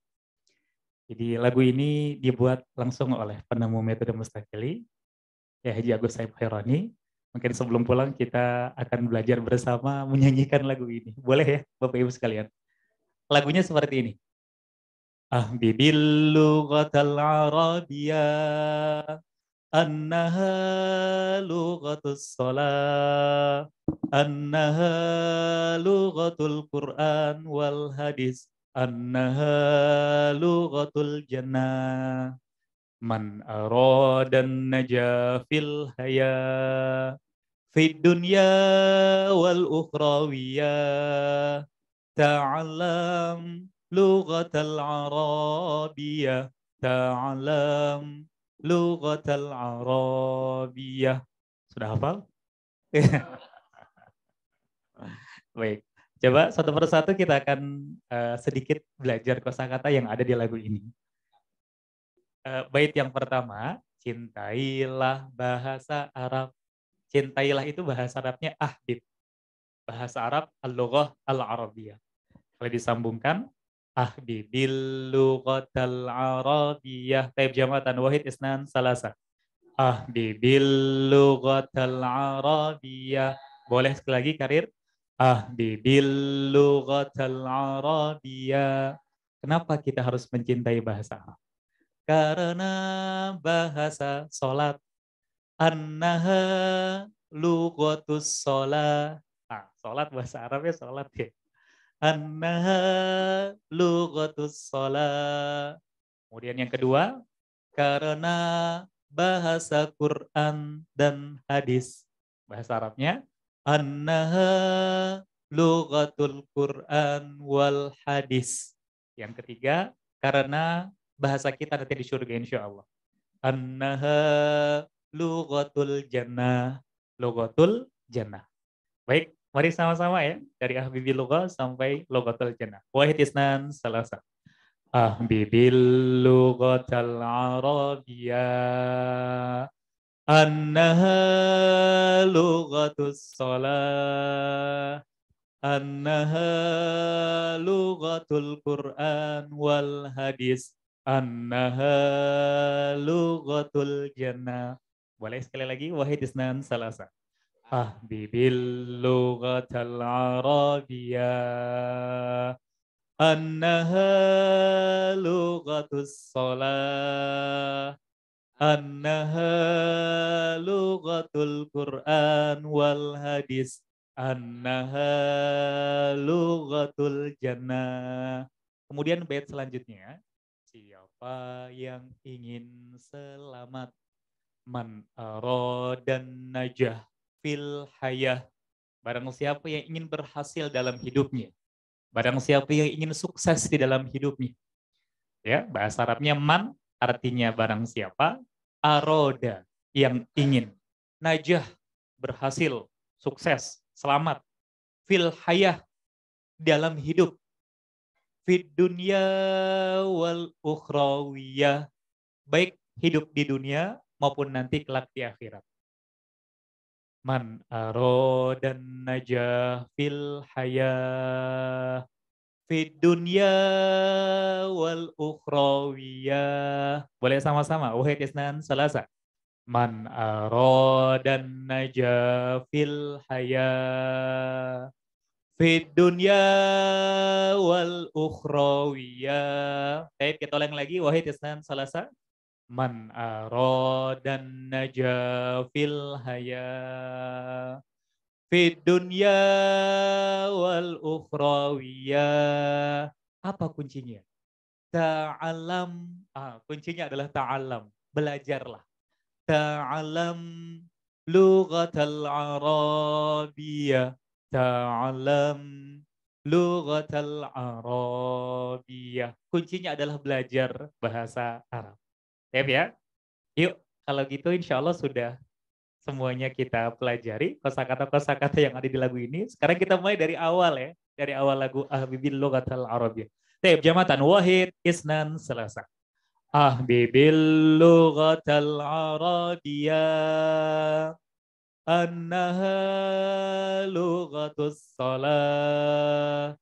Jadi lagu ini dibuat langsung oleh penemu metode Mustaqili, ya Haji Agus Saib Khairani. Mungkin sebelum pulang kita akan belajar bersama menyanyikan lagu ini. Boleh ya Bapak Ibu sekalian? Lagunya seperti ini. Ahbibil lughatal arabiyyah annaha lughatus shalah annaha lughatul Qur'an wal hadis annaha lughatul jannah man aradan najah fil haya fid dunya wal ukhrawiyah ta'alam lughatal arabiyyah ta'alam lughatal arabiyyah. Sudah hafal? Baik. Coba satu persatu kita akan sedikit belajar kosakata yang ada di lagu ini. Bait yang pertama, cintailah bahasa Arab. Cintailah itu bahasa Arabnya ahbib. Bahasa Arab al-lughah al-arabiyyah. Kalau disambungkan, ahbibil lughatal arabiyyah. Taib jamatan wahid isnan salasa. Ahbibil lughatal arabiyyah. Boleh sekali lagi karir. Ahbibil lughatal arabiyyah. Kenapa kita harus mencintai bahasa Arab? Karena bahasa salat annaha lughatus shalah. Salat bahasa Arabnya salat ya. Annaha lughatus shalah. Kemudian yang kedua, karena bahasa Quran dan hadis. Bahasa Arabnya annaha lughatul Quran wal hadis. Yang ketiga, karena bahasa kita nanti di surga insya Allah. Annaha lughatul jannah. Lughatul jannah. Baik, mari sama-sama ya. Dari ahbibil lughah sampai lughatul jannah. Wahid isnan salasa. Ahbibil lughatal arabiyyah. Annaha lughatus shalah. Annaha lughatul Quran wal hadis. Annaha lughatul jannah. Boleh sekali lagi wahid isnan salasa. Ahbibil lughatal arabiyyah. Annaha lughatus shalah. Annaha lughatul Quran wal hadis. Annaha lughatul jannah. Kemudian bait selanjutnya, siapa yang ingin selamat, man aradan najah fil hayah, barang siapa yang ingin berhasil dalam hidupnya, barang siapa yang ingin sukses di dalam hidupnya. Ya, bahasa Arabnya man artinya barang siapa, aroda yang ingin, najah berhasil, sukses, selamat, fil hayah dalam hidup, fid dunya wal ukhrawiyah, baik hidup di dunia maupun nanti kelak di akhirat. Man arodan najah fil hayah fid dunya wal ukhrawiyah. Boleh sama-sama. Wahid isnan salasa. Man arodan najah fil hayah fid dunya wal ukhrawiyah. Baik, kita ulang lagi. Wahid isnan salasa. Man arodan najah fil hayah fid dunya wal ukhrawiyah. Apa kuncinya? Ta'alam. Kuncinya adalah ta'alam. Belajarlah. Ta'alam lughatal arabiyyah. Ta'alam lughatal arabiyyah. Kuncinya adalah belajar bahasa Arab. Ya. Yuk, kalau gitu insya Allah sudah semuanya kita pelajari kosakata-kosakata yang ada di lagu ini. Sekarang kita mulai dari awal ya. Dari awal lagu Ahbibil lughatal arabiyyah. Taib jamatan wahid isnan salasa. ahbibil lughatal arabiyah annaha lughatus salah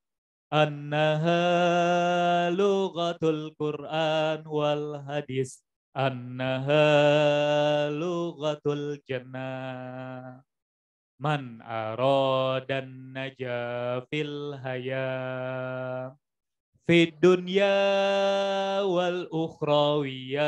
annaha lughatul Qur'an wal hadis annaha lughatul jannah man aradan najafil hayam fid dunya wal ukhrawiyah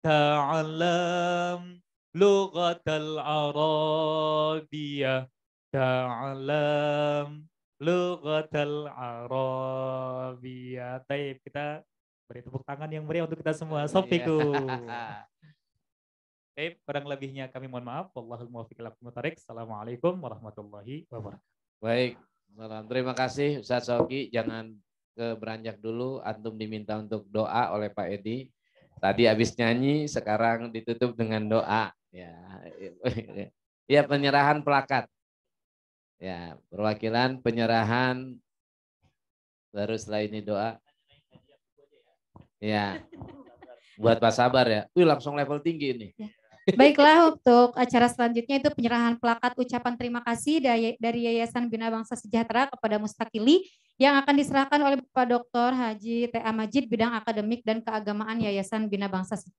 ta'alam lughatal arabiyah ta'alam lughatal arabiyah. Baik, kita beri tepuk tangan yang meriah untuk kita semua. Sofikum. Kurang lebihnya kami mohon maaf. Wallahul muwaffiq ila aqwamit thoriq. Assalamualaikum warahmatullahi wabarakatuh. Baik, terima kasih Ustaz Soki. Jangan beranjak dulu. Antum diminta untuk doa oleh Pak Edi. Tadi habis nyanyi, sekarang ditutup dengan doa. Ya, penyerahan plakat. Ya, perwakilan penyerahan. Baru setelah ini doa. Ya, buat Pak Sabar ya. Langsung level tinggi ini. Baiklah, untuk acara selanjutnya itu penyerahan plakat ucapan terima kasih dari Yayasan Bina Bangsa Sejahtera kepada Mustakili yang akan diserahkan oleh Bapak Dr. Haji T.A. Majid bidang akademik dan keagamaan Yayasan Bina Bangsa Sejahtera.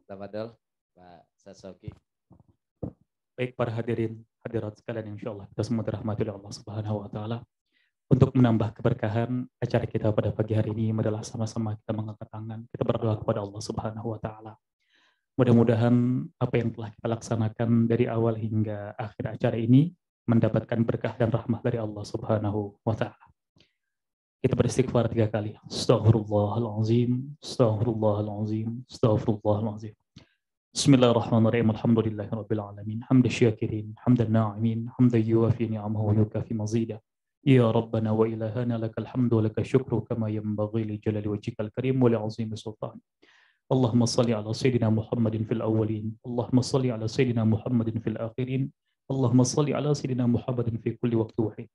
Tafadhol, Pak Sasoki. Baik para hadirin, hadirat sekalian, insya Allah kita semua dirahmati oleh Allah Subhanahu Wa Taala. Untuk menambah keberkahan acara kita pada pagi hari ini adalah sama-sama kita mengangkat tangan, kita berdoa kepada Allah Subhanahu Wa Taala. Mudah-mudahan apa yang telah kita laksanakan dari awal hingga akhir acara ini mendapatkan berkah dan rahmah dari Allah Subhanahu Wa Taala. Kita beristighfar 3 kali. Astaghfirullahalazim, astaghfirullahalazim, astaghfirullahalazim. Bismillahirrahmanirrahim. Alhamdulillahirabbil alamin. Hamdan syakirin, hamdan na'imin, hamdan yuwafi ni'amahu wa yukafi mazidah. Ya Rabbana wa ilahana lakal hamdu wa lakal syukru kama yanbaghi li jalali wajhikal karim wa li 'azimi sultan. Allahumma salli ala sayyidina Muhammadin fil awwalin. Allahumma salli ala sayyidina Muhammadin fil akhirin. Allahumma salli ala sayyidina Muhammadin fi kulli waqti wa hin.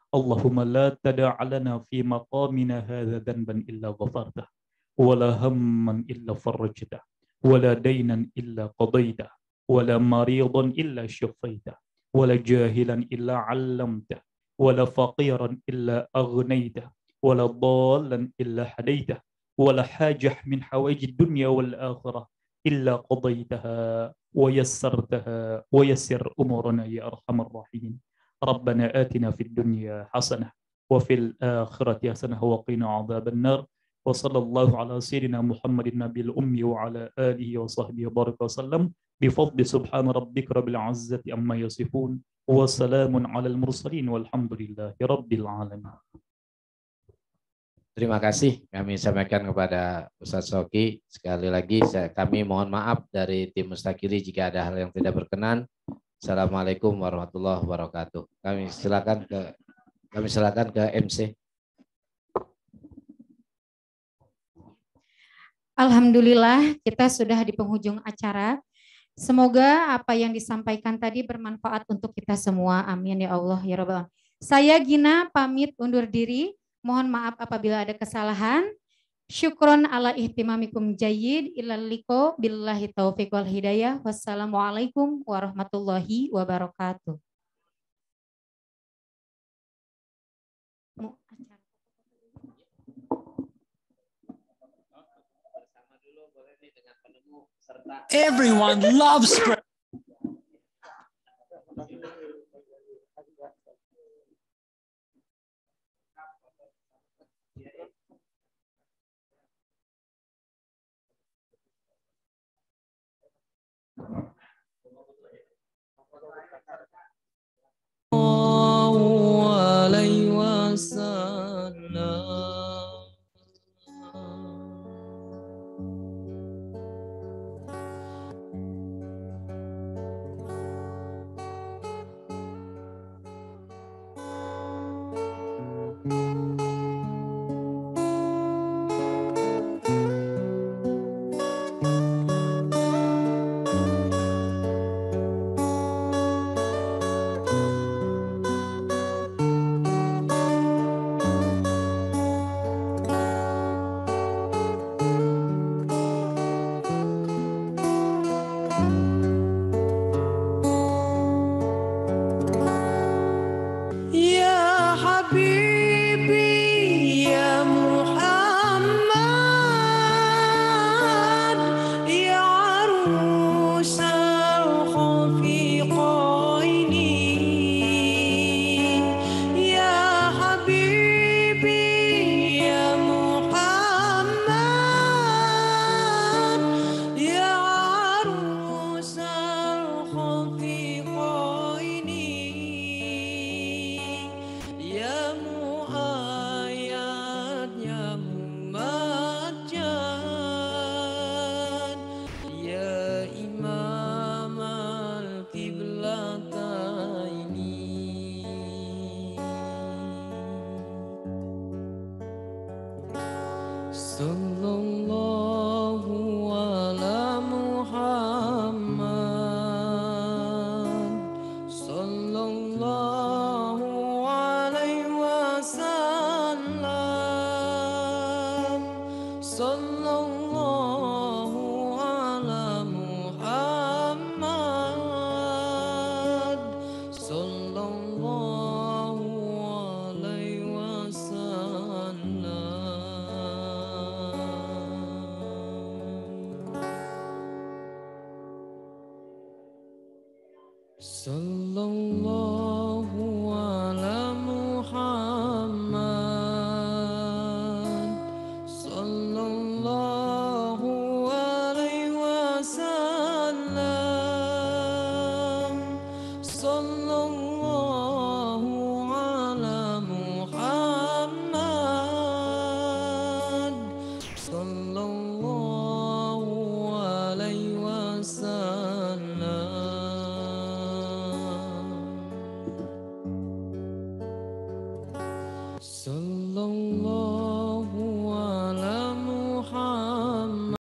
Allahumma la tada' lana fi maqamina hadha dhanban illa ghafartah wa la hamman illa farajtah wa la daynan illa qadaytah wa la maridan illa shafaitah wa la jahilan illa 'allamtah wa la faqiran illa aghnaytah wa la dhallan illa hadaitah wa la hajah min hawaijid dunya wal akhirah illa qadaytaha wa yassartaha wa yassir umurana ya arhamar rahimin. ربنا آتنا في الدنيا حسنة وفي الآخرة حسنة وقنا عذاب النار وصلى الله على سيدنا محمد النبي الأمي وعلى آله وصحبه وبارك وسلم بفضل سبحان ربك رب العزة عما يصفون وسلام على المرسلين والحمد لله رب العالمين. Terima kasih kami sampaikan kepada Ustaz Soki. Sekali lagi kami mohon maaf dari tim Mustakili jika ada hal yang tidak berkenan. Assalamualaikum warahmatullahi wabarakatuh. Kami silakan ke MC. Alhamdulillah kita sudah di penghujung acara. Semoga apa yang disampaikan tadi bermanfaat untuk kita semua. Amin ya Allah ya Rabbal alamin. Saya Gina pamit undur diri. Mohon maaf apabila ada kesalahan. Syukron ala ihtimamikum jayyid ilal liqa billahi taufiq wal hidayah. Wassalamualaikum warahmatullahi wabarakatuh. Everyone loves spread. Alaihi wasallam. Ya Habibi ya Muhammad ya arusal khafiqaini ya Habibi ya Muhammad ya arusal khafiqaini ya muayyad ya mumajjad ya imam al-qiblataini sallallahu ala Muhammad sallallahu alaihi wasallam sallallahu ala Muhammad sallallahu alaihi wasallam sallallahu